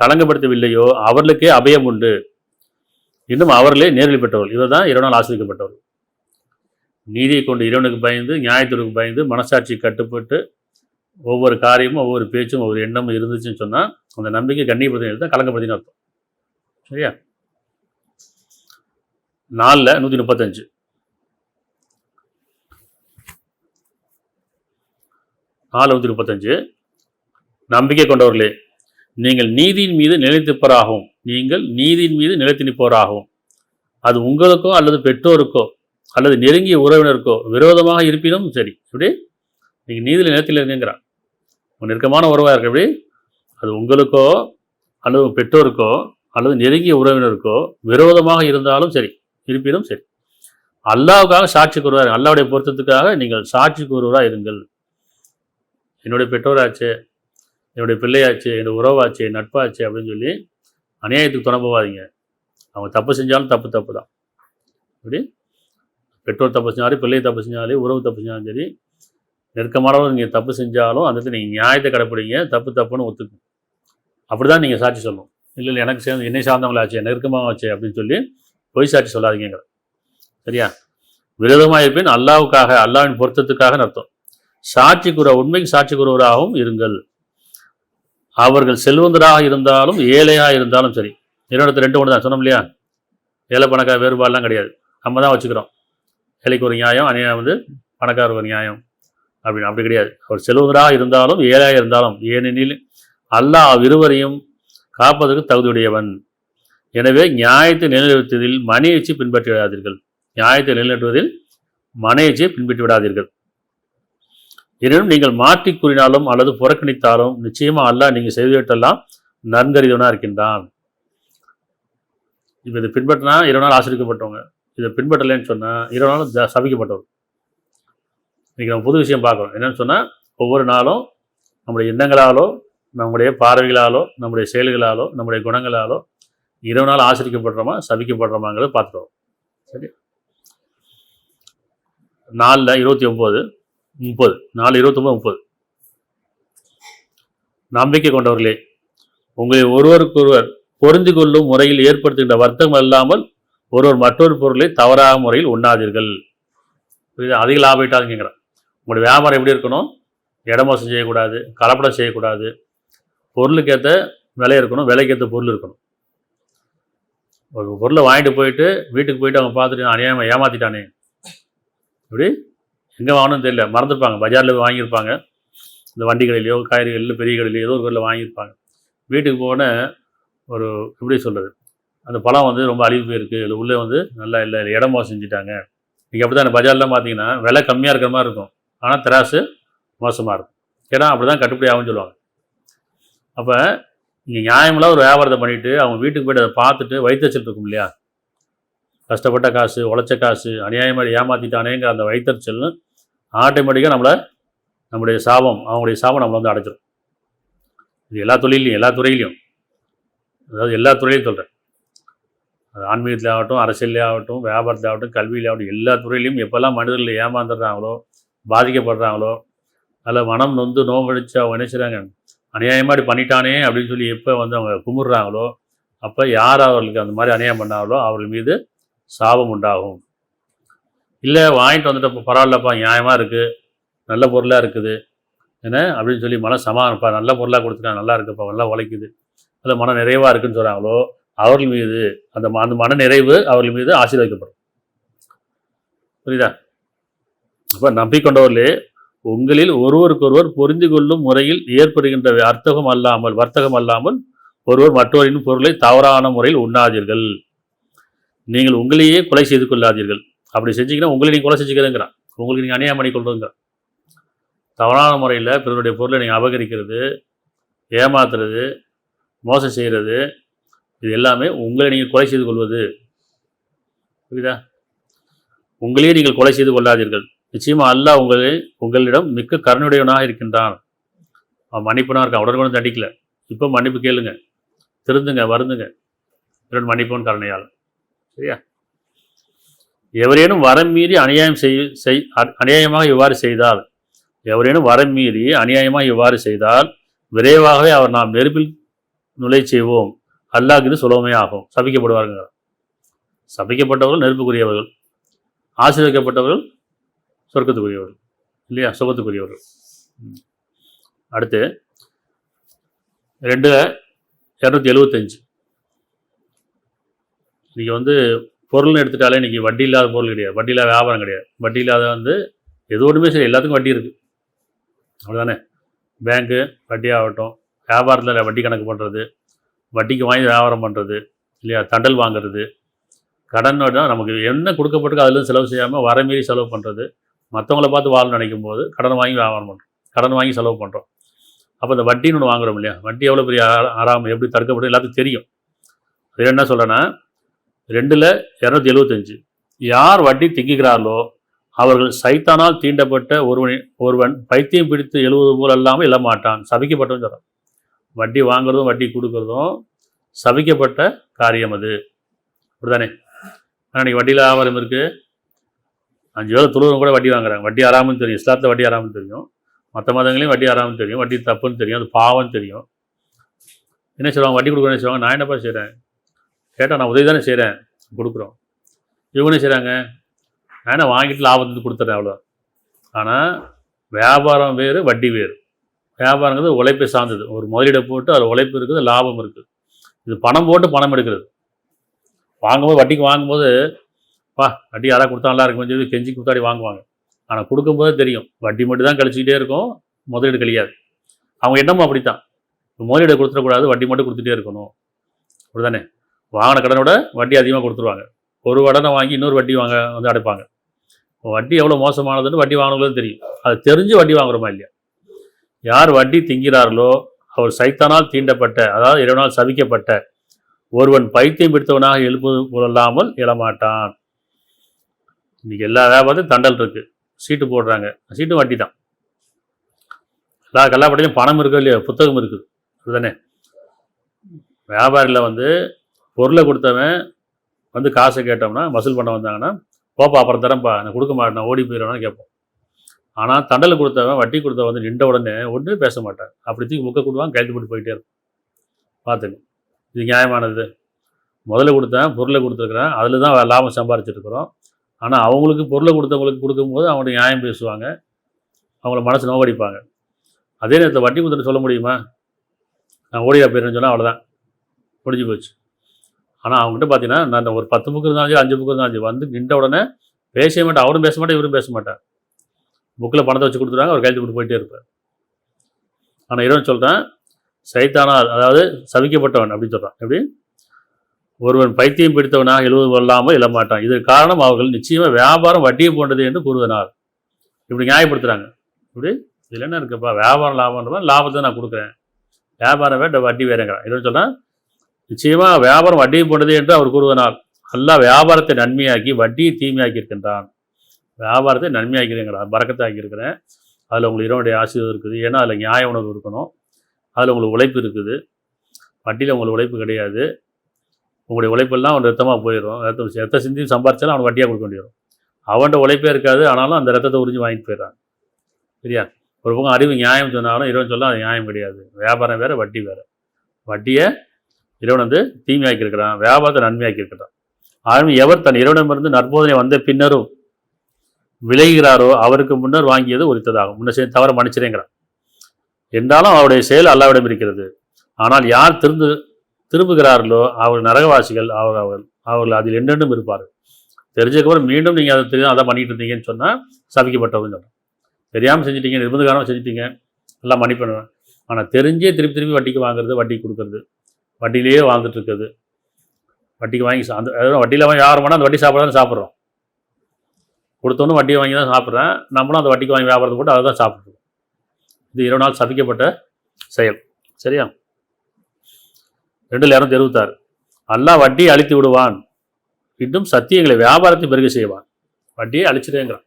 கலங்கப்படுத்தவில்லையோ அவர்களுக்கே அபயம் உண்டு, இன்னும் அவர்களே நேரில் பெற்றவர்கள். இவர் தான் இறைவனால் ஆசிரியக்கப்பட்டவர். நீதியை கொண்டு இறைவனுக்கு பயந்து, நியாயத்திற்கு பயந்து, மனசாட்சி கட்டுப்பட்டு ஒவ்வொரு காரியமும் ஒவ்வொரு பேச்சும் ஒவ்வொரு எண்ணமும் இருந்துச்சுன்னு சொன்னால் அந்த நம்பிக்கை கண்ணியப்படுத்தினது தான் கலங்கப்படுத்தின்னு அர்த்தம். சரியா? 4ல் 135. நம்பிக்கை கொண்டவர்களே, நீங்கள் நீதியின் மீது நிலைத்து நிற்பவராகவும் அது உங்களுக்கோ அல்லது பெற்றோருக்கோ அல்லது நெருங்கிய உறவினருக்கோ விரோதமாக இருப்பினும் சரி. இப்படி நீங்கள் நீதியில் நிலத்தில் இருங்கிறான். நெருக்கமான உறவாக இருக்கு. எப்படி அது உங்களுக்கோ அல்லது பெற்றோருக்கோ அல்லது நெருங்கிய உறவினருக்கோ விரோதமாக இருந்தாலும் சரி, இருப்பினும் சரி, அல்லாவுக்காக சாட்சி கூறுவார். அல்லாவுடைய பொருத்தத்துக்காக நீங்கள் சாட்சி கூறுவராக இருங்கள். என்னுடைய பெற்றோராச்சு, என்னுடைய பிள்ளையாச்சு, என்னுடைய உறவாச்சு, நட்பாச்சு அப்படின்னு சொல்லி அநியாயத்துக்கு துணை போகாதீங்க. அவங்க தப்பு செஞ்சாலும் தப்பு தான். அப்படி பெற்றோர் தப்பு செஞ்சாலும், பிள்ளை தப்பு செஞ்சாலும், உறவு தப்பு செஞ்சாலும் சரி, நெருக்கமானவர்கள் நீங்கள் தப்பு செஞ்சாலும் அந்த நீங்கள் நியாயத்தை கடைப்பிடிங்க. தப்புன்னு ஒத்துக்கும். அப்படி தான் நீங்கள் சாட்சி சொல்லணும். இல்லை எனக்கு சேர்ந்து என்னை சார்ந்தவங்களாச்சு, நெருக்கமாக ஆச்சு அப்படின்னு சொல்லி பொய் சாட்சி சொல்லாதீங்கிற. சரியா? விரோதமாக இருப்பேன் அல்லாவுக்காக, அல்லாவின் பொருத்தத்துக்காக அர்த்தம். உண்மைக்கு சாட்சி கூறுவராகவும் இருங்கள். அவர்கள் செல்வந்தராக இருந்தாலும் ஏழையாக இருந்தாலும் சரி. இரண்டு 2 ஒன்று தான் சொன்னோம் இல்லையா? ஏழை பணக்கார வேறுபாடுலாம் கிடையாது. நம்ம தான் வச்சுக்கிறோம். ஏழைக்கு ஒரு நியாயம், அநியாயம் பணக்கார ஒரு நியாயம் அப்படின்னு. அப்படி கிடையாது. அவர் செல்வந்தராக இருந்தாலும் ஏழையாக இருந்தாலும், ஏனெனில் அல்லாஹ் இருவரையும் காப்பதற்கு தகுதியுடையவன். எனவே நியாயத்தை நிலைநிறுத்துவதில் மனையச்சு பின்பற்றி விடாதீர்கள். எனினும் நீங்கள் மாற்றி கூறினாலும் அல்லது புறக்கணித்தாலும் நிச்சயமாக அல்லாஹ் நீங்கள் செய்துவிட்டெல்லாம் நன்கறிதவனாக இருக்கின்றான். இப்போ இதை பின்பற்றினா 20 நாள் ஆசிரியக்கப்பட்டவங்க, இதை பின்பற்றலைன்னு சொன்னால் 20 நாள் சபிக்கப்பட்டவங்க. இன்றைக்கி நம்ம புது விஷயம் பார்க்குறோம். என்னென்னு சொன்னால் ஒவ்வொரு நாளும் நம்முடைய எண்ணங்களாலோ, நம்முடைய பார்வைகளாலோ, நம்முடைய செயல்களாலோ, நம்முடைய குணங்களாலோ 20 நாள் ஆசிரிக்கப்படுறோமா சபிக்கப்படுறோமாங்கிறத பார்த்துட்டோம். சரி, 4:29, 30. 4:29-30. நம்பிக்கை கொண்டவர்களே, உங்களை ஒருவருக்கொருவர் பொருந்தி கொள்ளும் முறையில் ஏற்படுத்துகின்ற வர்த்தகம் அல்லாமல் ஒருவர் மற்றொரு பொருளை தவறாக முறையில் உண்ணாதீர்கள். அதிக லாபம் ஈட்டாதுங்கிறான். உங்களுடைய வியாபாரம் எப்படி இருக்கணும்? இடமோசம் செய்யக்கூடாது, கலப்படம் செய்யக்கூடாது, பொருளுக்கேற்ற விலை இருக்கணும், விலைக்கேற்ற பொருள் இருக்கணும். ஒரு பொருளை வாங்கிட்டு போயிட்டு வீட்டுக்கு போயிட்டு அவங்க பார்த்துட்டு அநியாயமாக ஏமாற்றிட்டானே, இப்படி எங்கே வாங்கணும்னு தெரியல, மறந்துருப்பாங்க. பஜாரில் வாங்கியிருப்பாங்க, இந்த வண்டி கடையிலையோ காய்கறி கடையிலையோ பெரிய கடையிலையோ ஏதோ ஒரு கடையில் வாங்கியிருப்பாங்க. வீட்டுக்கு போன ஒரு எப்படி சொல்கிறது, அந்த பழம் ரொம்ப அழிவு போயிருக்கு, இல்லை உள்ளே நல்லா இல்லை, இடம் மோசம் செஞ்சுட்டாங்க. நீங்கள் அப்படி தான் பஜார்லாம் பார்த்தீங்கன்னா விலை கம்மியாக இருக்கிற மாதிரி இருக்கும், ஆனால் திராசு மோசமாக இருக்கும். ஏன்னா அப்படி தான் கட்டுப்படி ஆகும்னு சொல்லுவாங்க. அப்போ இங்கே நியாயமெல்லாம் ஒரு வியாபாரத்தை பண்ணிவிட்டு அவங்க வீட்டுக்கு போய்ட்டு அதை பார்த்துட்டு வயிற்றுச்சல் இருக்கும் இல்லையா? கஷ்டப்பட்ட காசு, உழைச்ச காசு அநியாயமாக ஏமாற்றிட்டானேங்கிற அந்த வயிற்றுச்சல் ஆட்டோமேட்டிக்காக நம்முடைய சாபம், அவங்களுடைய சாபம் நம்மளை அடைச்சிடும். இது எல்லா தொழிலையும், எல்லா துறையிலையும், அதாவது எல்லா துறையிலையும் சொல்கிறேன். அது ஆன்மீகத்தில் ஆகட்டும், அரசியலே ஆகட்டும், வியாபாரத்தில் ஆகட்டும், கல்வியில் ஆகட்டும், எல்லா துறையிலையும் எப்போல்லாம் மனிதர்கள் ஏமாந்துடுறாங்களோ, பாதிக்கப்படுறாங்களோ, அதில் மனம் நோவடிச்சு அவங்க நினைச்சுறாங்க அநியாயமாக இப்படி பண்ணிட்டானே அப்படின்னு சொல்லி எப்போ அவங்க கும்பிட்றாங்களோ, அப்போ யார் அவர்களுக்கு அந்த மாதிரி அநியாயம் பண்ணாங்களோ அவர்கள் மீது சாபம் உண்டாகும். இல்லை வாங்கிட்டு வந்துட்டு பரவாயில்லப்பா, நியாயமாக இருக்குது, நல்ல பொருளாக இருக்குது, என்ன அப்படின்னு சொல்லி மன சமாதானப்பா, நல்ல பொருளாக கொடுத்துருக்காங்க, நல்லா இருக்குப்பா, நல்லா உழைக்குது, அதில் மன நிறைவாக இருக்குன்னு சொல்கிறாங்களோ அவர்கள் மீது அந்த மன நிறைவு அவர்கள் மீது ஆசீர்வதிக்கப்படும். புரியுதா? அப்போ நம்பிக்கொண்டவர்களே, உங்களில் ஒருவருக்கொருவர் புரிந்து கொள்ளும் முறையில் ஏற்படுகின்ற வர்த்தகம் அல்லாமல் ஒருவர் மற்றவரின் பொருளை தவறான முறையில் உண்ணாதீர்கள். நீங்கள் உங்களையே கொலை செய்து கொள்ளாதீர்கள். அப்படி செஞ்சீங்கன்னா உங்களை நீங்கள் கொலை செஞ்சுக்கிறதுங்கிறான். உங்களுக்கு நீங்கள் அநியாயம் பண்ணி கொள்றதுங்கிறான். தவறான முறையில் பிறருடைய பொருளை நீங்கள் அபகரிக்கிறது, ஏமாத்துறது, மோசம் செய்கிறது, இது எல்லாமே உங்களை நீங்கள் கொலை செய்து கொள்வது. புரியுதா? உங்களையே நீங்கள் கொலை செய்து கொள்ளாதீர்கள். நிச்சயமாக அல்லாஹ் உங்களிடம் மிக்க கருணையுடையவனாக இருக்கின்றான். அவன் மன்னிப்பனாக இருக்கான். உடனே தண்டிக்கல. இப்போ மன்னிப்பு கேளுங்க, திருந்துங்க, வருந்துங்க, இவன் மன்னிப்பவன் கருணையால். சரியா? எவரேனும் வரம் மீறி அநியாயமாக இவ்வாறு செய்தால் விரைவாகவே அவர் நாம் நெருப்பில் நுழை செய்வோம், அல்லாஹ்க்கு இது சுலபமே ஆகும். சபிக்கப்படுவாருங்க. சபிக்கப்பட்டவர்கள் நெருப்புக்குரியவர்கள், ஆசீர்வதிக்கப்பட்டவர்கள் சொர்க்கத்துக்குரியவர்கள், இல்லையா? சுகத்துக்குரியவர்கள். அடுத்து 2:275. இன்றைக்கி பொருள்னு எடுத்துட்டாலே இன்றைக்கி வட்டி இல்லாத பொருள் கிடையாது, வட்டி இல்லாத வியாபாரம் கிடையாது. வட்டி இல்லாத எது ஒன்றுமே சரி, எல்லாத்துக்கும் வட்டி இருக்குது. அவ்வளோதானே? பேங்க்கு வட்டி ஆகட்டும், வியாபாரத்தில் வட்டி கணக்கு பண்ணுறது, வட்டிக்கு வாங்கி வியாபாரம் பண்ணுறது, இல்லையா? தண்டல் வாங்கிறது, கடனோட நமக்கு என்ன கொடுக்கப்பட்டிருக்கோ அதில் செலவு செய்யாமல் வர மீறி செலவு பண்ணுறது, மற்றவங்கள பார்த்து வாழணும்னு நினைக்கும் போது கடன் வாங்கி வியாபாரம் பண்ணுறோம், கடன் வாங்கி செலவு பண்ணுறோம். அப்போ இந்த வட்டின்னு ஒன்று வாங்குறோம் இல்லையா? வட்டி எவ்வளோ பெரிய ஆறாமல் எப்படி தடுக்கப்படும் எல்லாத்துக்கும் தெரியும். அது என்ன சொல்கிறேன்னா 2:275, யார் வட்டி திங்குகிறார்களோ அவர்கள் சைத்தானால் தீண்டப்பட்ட ஒருவன் பைத்தியம் பிடித்து எழுவது போல் அல்லாமல் எழமாட்டான். சபிக்கப்பட்டவன் சொல்கிறான். வட்டி வாங்குறதும் வட்டி கொடுக்குறதும் சபிக்கப்பட்ட காரியம் அது. அப்படிதானே? ஆனால் இன்றைக்கி வட்டியில் வியாபாரம் இருக்குது. 5 வேளை தொழுவம் கூட வட்டி வாங்குறாங்க. வட்டி ஆறாமல் தெரியும், இஸ்லாத்தில் வட்டி ஆறாமல் தெரியும், மற்ற மதங்களையும் வட்டி ஆறாமல் தெரியும், வட்டி தப்புன்னு தெரியும், அது பாவம் தெரியும். என்ன சொல்லுவாங்க? வட்டி கொடுக்குறேன்னு சொல்லுவாங்க. நான் என்னப்பா செய்கிறேன் கேட்டால், நான் உதவி தானே செய்கிறேன், கொடுக்குறோம். இவங்க செய்கிறாங்க, நான் என்ன வாங்கிட்டு லாபத்துக்கு கொடுத்துட்றேன், அவ்வளோ. ஆனால் வியாபாரம் வேறு, வட்டி வேறு. வியாபாரங்கிறது உழைப்பை சார்ந்தது. ஒரு முதலீடை போட்டு அதில் உழைப்பு இருக்குது, லாபம் இருக்குது. இது பணம் போட்டு பணம் எடுக்கிறது. வாங்கும்போது வட்டிக்கு வாங்கும்போது வட்டி யாராவது கொடுத்தா நல்லா இருக்கும் சொல்லி கெஞ்சி கொடுத்தாடி வாங்குவாங்க. ஆனால் கொடுக்கும்போது தெரியும் வட்டி மட்டும் தான் கழிச்சிக்கிட்டே இருக்கும், முதலீடு கழியாது. அவங்க என்னமோ அப்படித்தான், முதலீடை கொடுத்துடக்கூடாது, வட்டி மட்டும் கொடுத்துட்டே இருக்கணும். அப்படிதானே? வாங்கின கடனோட வட்டி அதிகமாக கொடுத்துருவாங்க. ஒரு கடனை வாங்கி இன்னொரு வட்டி அடைப்பாங்க. வட்டி எவ்வளோ மோசமானதுன்னு வட்டி வாங்கினது தெரியும். அது தெரிஞ்சு வட்டி வாங்குறோமா இல்லையா? யார் வட்டி திங்கிறார்களோ அவர் சைத்தானால் தீண்டப்பட்ட, அதாவது இறைவனால் சபிக்கப்பட்ட ஒருவன் பைத்தியம் பிடித்தவனாக எழுப்பது போலாமல் எழமாட்டான். இன்றைக்கி எல்லா வியாபாரத்தையும் தண்டல் இருக்குது, சீட்டு போடுறாங்க, சீட்டு வட்டி தான். எல்லா கல்லாப்பட்டிலையும் பணம் இருக்கோ இல்லையா, புத்தகம் இருக்குது. அதுதானே? வியாபாரியில் பொருளை கொடுத்தவன் காசை கேட்டோம்னா வசூல் பண்ண வந்தாங்கன்னா, போப்பா அப்புறம் தரேன்ப்பா, நான் கொடுக்க மாட்டேன், நான் ஓடி போயிடுவேன்னு கேட்போம். ஆனால் தண்டலை கொடுத்தவன், வட்டி கொடுத்தவன் நின்ற உடனே ஒன்றுமே பேச மாட்டான். அப்படி தூக்கி முக்க கொடுவாங்க, கைது போட்டு போயிட்டே இருக்கும். பார்த்துங்க, இது நியாயமானது? முதல்ல கொடுத்தேன், பொருளை கொடுத்துருக்குறேன், அதில் தான் லாபம் சம்பாரிச்சிட்ருக்குறோம். ஆனால் அவங்களுக்கு பொருளை கொடுத்தவங்களுக்கு கொடுக்கும்போது அவங்க நியாயம் பேசுவாங்க, அவங்கள மனசு நோக்கடிப்பாங்க. அதே நேரத்தில் வட்டி கொடுத்துட்டு சொல்ல முடியுமா? நான் ஓடியா போயிடுறேன்னு சொன்னால் அவ்வளோதான், முடிஞ்சு போச்சு. ஆனால் அவங்ககிட்ட பார்த்தீங்கன்னா, நான் ஒரு 10 புக்கு இருந்தாலும் 5 புக்கு இருந்தாலும் நின்ற உடனே பேசவே மாட்டேன். அவரும் பேச மாட்டேன், இவரும் பேச மாட்டார். புக்கில் பணத்தை வச்சு கொடுத்துருவாங்க, அவர் கைது போட்டு போயிட்டே இருப்பார். ஆனால் இறைவன் சொல்கிறேன், சைத்தானால், அதாவது சபிக்கப்பட்டவன் அப்படின்னு சொல்கிறான். எப்படி? ஒருவன் பைத்தியம் பிடித்தவனாக எழுவது கொள்ளாமல் எழமாட்டான். இதற்கு காரணம் அவர்கள் நிச்சயமாக வியாபாரம் வட்டியை போன்றது என்று கூறுவதனால். இப்படி நியாயப்படுத்துகிறாங்க. இப்படி இதில் என்ன இருக்குப்பா? வியாபாரம் லாபம்ன்றப்ப லாபத்தை நான் கொடுக்குறேன், வியாபாரம் வட்டி வேறுங்கிறான். இறைவன் சொல்கிறேன், நிச்சயமாக வியாபாரம் வட்டியை போன்றது என்று அவர் கூறுவதனால் அல்லாஹ் வியாபாரத்தை நன்மையாக்கி வட்டியை தீமையாக்கி இருக்கின்றான். வியாபாரத்தை நன்மையாக்கிறேங்கிறான், பறக்கத்தை ஆக்கியிருக்கிறேன். அதில் உங்களுக்கு இறைவனுடைய ஆசீர்வாதம் இருக்குது. ஏன்னா அதில் நியாய உணர்வு இருக்கணும், அதில் உங்களுக்கு உழைப்பு இருக்குது. வட்டியில் உங்களுக்கு உழைப்பு கிடையாது. உங்களுடைய உழைப்பெல்லாம் அவன் ரத்தமாக போயிடும். ரத்தம் சிந்தி சம்பாரிச்சாலும் அவனுக்கு வட்டியாக கொடுக்க வேண்டியது. அவன்கிட்ட உழைப்பே இருக்காது, ஆனாலும் அந்த ரத்தத்தை உறிஞ்சி வாங்கிட்டு போயிடறான். சரியா? ஒரு பக்கம் அறிவு நியாயம் சொன்னாலும் இறைவன் சொல்ல அது நியாயம் கிடையாது. வியாபாரம் வேறு, வட்டி வேறு. வட்டியை இறைவன் தீமையாக்கியிருக்கிறான், வியாபாரத்தை நன்மையாக்கியிருக்கிறான். ஆகவே எவர் தன் இறைவனிடமிருந்து நற்போதனை வந்த பின்னரும் விளைகிறாரோ அவருக்கு முன்னர் வாங்கியது உரித்ததாகும். முன்ன செய்ய தவற மன்னிச்சிரேங்கிறான். என்றாலும் அவருடைய செயல் அல்லாவிடம் இருக்கிறது. ஆனால் யார் திரும்புகிறார்களோ அவர்கள் நரகவாசிகள், அவர்கள் அதில் என்றென்றும் இருப்பார்கள். தெரிஞ்சதுக்கப்புறம் மீண்டும் நீங்கள் அதை தெரியும் அதை பண்ணிட்டு இருந்தீங்கன்னு சொன்னால் சபிக்கப்பட்டவங்க சொல்கிறேன். தெரியாமல் செஞ்சிட்டீங்க, நிர்பந்தகாரமாக செஞ்சிட்டீங்க, எல்லாம் மன்னிப்பேன். ஆனால் தெரிஞ்சே திருப்பி திருப்பி வட்டிக்கு வாங்குறது, வட்டி கொடுக்கறது, வட்டியிலேயே வாழ்ந்துட்டு இருக்குது. வட்டிக்கு வாங்கி அதாவது வட்டியில் வாங்கி வியாபாரம் பண்ணால் அந்த வட்டி சாப்பிட தான் சாப்பிட்றோம். கொடுத்தோன்னு வட்டியை வாங்கி தான் சாப்பிட்றேன். நம்மளும் அந்த வட்டிக்கு வாங்கி வியாபாரத்தை போட்டு அதை தான் சாப்பிட்றோம். இது 20 நாள் சபிக்கப்பட்ட செயல். சரியா? 2:226 அல்லாஹ் வட்டியை அழித்து விடுவான், இன்னும் சத்தியங்களை வியாபாரத்தை பெருக செய்வான். வட்டியை அழிச்சிட்டேங்கிறான்.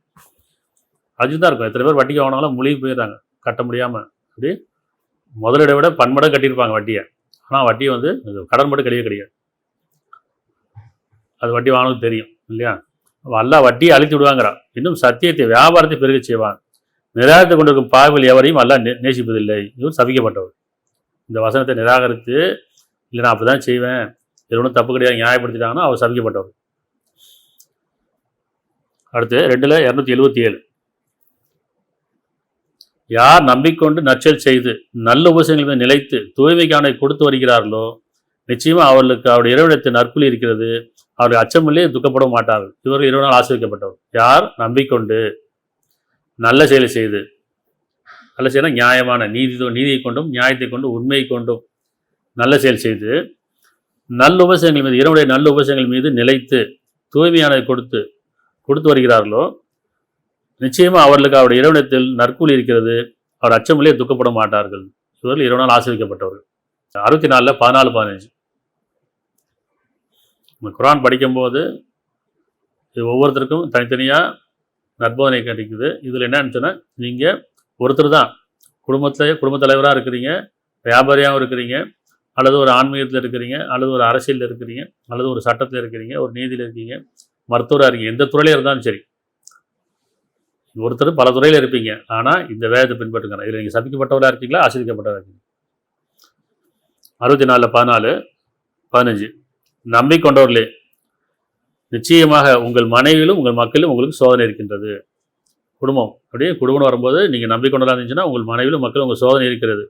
அழிச்சு தான் இருக்கும். எத்தனை பேர் வட்டிக்கு வாங்கினாலும் மூழ்கி போயிடுறாங்க கட்ட முடியாமல். அப்படி முதலீடை விட பன்மடங்கு கட்டியிருப்பாங்க வட்டியை. ஆனால் வட்டியை கடன் மட்டும் கிடையாது. அது வட்டி வாங்கினது தெரியும் இல்லையா? அல்லாஹ் வட்டியை அழித்து விடுவாங்கிறான், இன்னும் சத்தியத்தை வியாபாரத்தை பெருக செய்வான். நிராகரித்து கொண்டிருக்கும் பாவிகள் எவரையும் அல்லாஹ் நேசிப்பதில்லை. இவர் சபிக்கப்பட்டவர். இந்த வசனத்தை நிராகரித்து இல்லை நான் அப்படி தான் செய்வேன், இது ஒன்றும் தப்பு கிடையாது நியாயப்படுத்திட்டாங்கன்னா அவர் சபிக்கப்பட்டவர். அடுத்து 2:277 யார் நம்பிக்கொண்டு நற்செயல் செய்து நல்ல உபசங்களை நிலைத்து தூய்மைக்கான கொடுத்து வருகிறார்களோ நிச்சயமாக அவர்களுக்கு அவருடைய இறைவனத்தின் நற்குலி இருக்கிறது, அவர்கள் அச்சமில்லே துக்கப்பட மாட்டார்கள். இவர்கள் 20 நாள் ஆசிரியக்கப்பட்டவர். யார் நம்பிக்கொண்டு நல்ல செயலை செய்து, நல்ல செயல்னா நியாயமான நீதியை கொண்டும் நியாயத்தை கொண்டும் உண்மையை கொண்டும் நல்ல செயல் செய்து நல்ல உபசங்கள் மீது இறைவனுடைய நல்ல உபசங்கள் மீது நிலைத்து தூய்மையானதை கொடுத்து வருகிறார்களோ நிச்சயமாக அவர்களுக்கு அவருடைய இறைவனத்தில் நற்கூலி இருக்கிறது, அவர் அச்சமில்லே துக்கப்பட மாட்டார்கள். இவர்கள் 20 நாள் ஆசிரியக்கப்பட்டவர்கள். 64:14-15 குர்ஆன் படிக்கும்போது இது ஒவ்வொருத்தருக்கும் தனித்தனியாக நற்போதனை கிடைக்குது. இதில் என்னன்னு சொன்னால், நீங்கள் ஒருத்தர் தான் குடும்ப தலைவராக இருக்கிறீங்க, வியாபாரியாகவும் இருக்கிறீங்க, அல்லது ஒரு ஆன்மீகத்தில் இருக்கிறீங்க, அல்லது ஒரு அரசியலில் இருக்கிறீங்க, அல்லது ஒரு சட்டத்தில் இருக்கிறீங்க, ஒரு நீதியில் இருக்கீங்க, மருத்துவராக இருக்கீங்க, எந்த துறையில் இருந்தாலும் சரி, ஒருத்தர் பல துறையில் இருப்பீங்க. ஆனால் இந்த வேதத்தை பின்பற்றுங்க. இதில் நீங்கள் சபிக்கப்பட்டவராக இருக்கீங்களா, ஆசிரியக்கப்பட்டவராக இருக்கீங்க? 64:14-15 நம்பிக்கொண்டவர்களே, நிச்சயமாக உங்கள் மனைவியிலும் உங்கள் மக்களிலும் உங்களுக்கு சோதனை இருக்கின்றது. குடும்பம் வரும்போது நீங்கள் நம்பிக்கொண்டதாக இருந்துச்சுன்னா உங்கள் மனைவியிலும் மக்களும் உங்கள் சோதனை இருக்கிறது.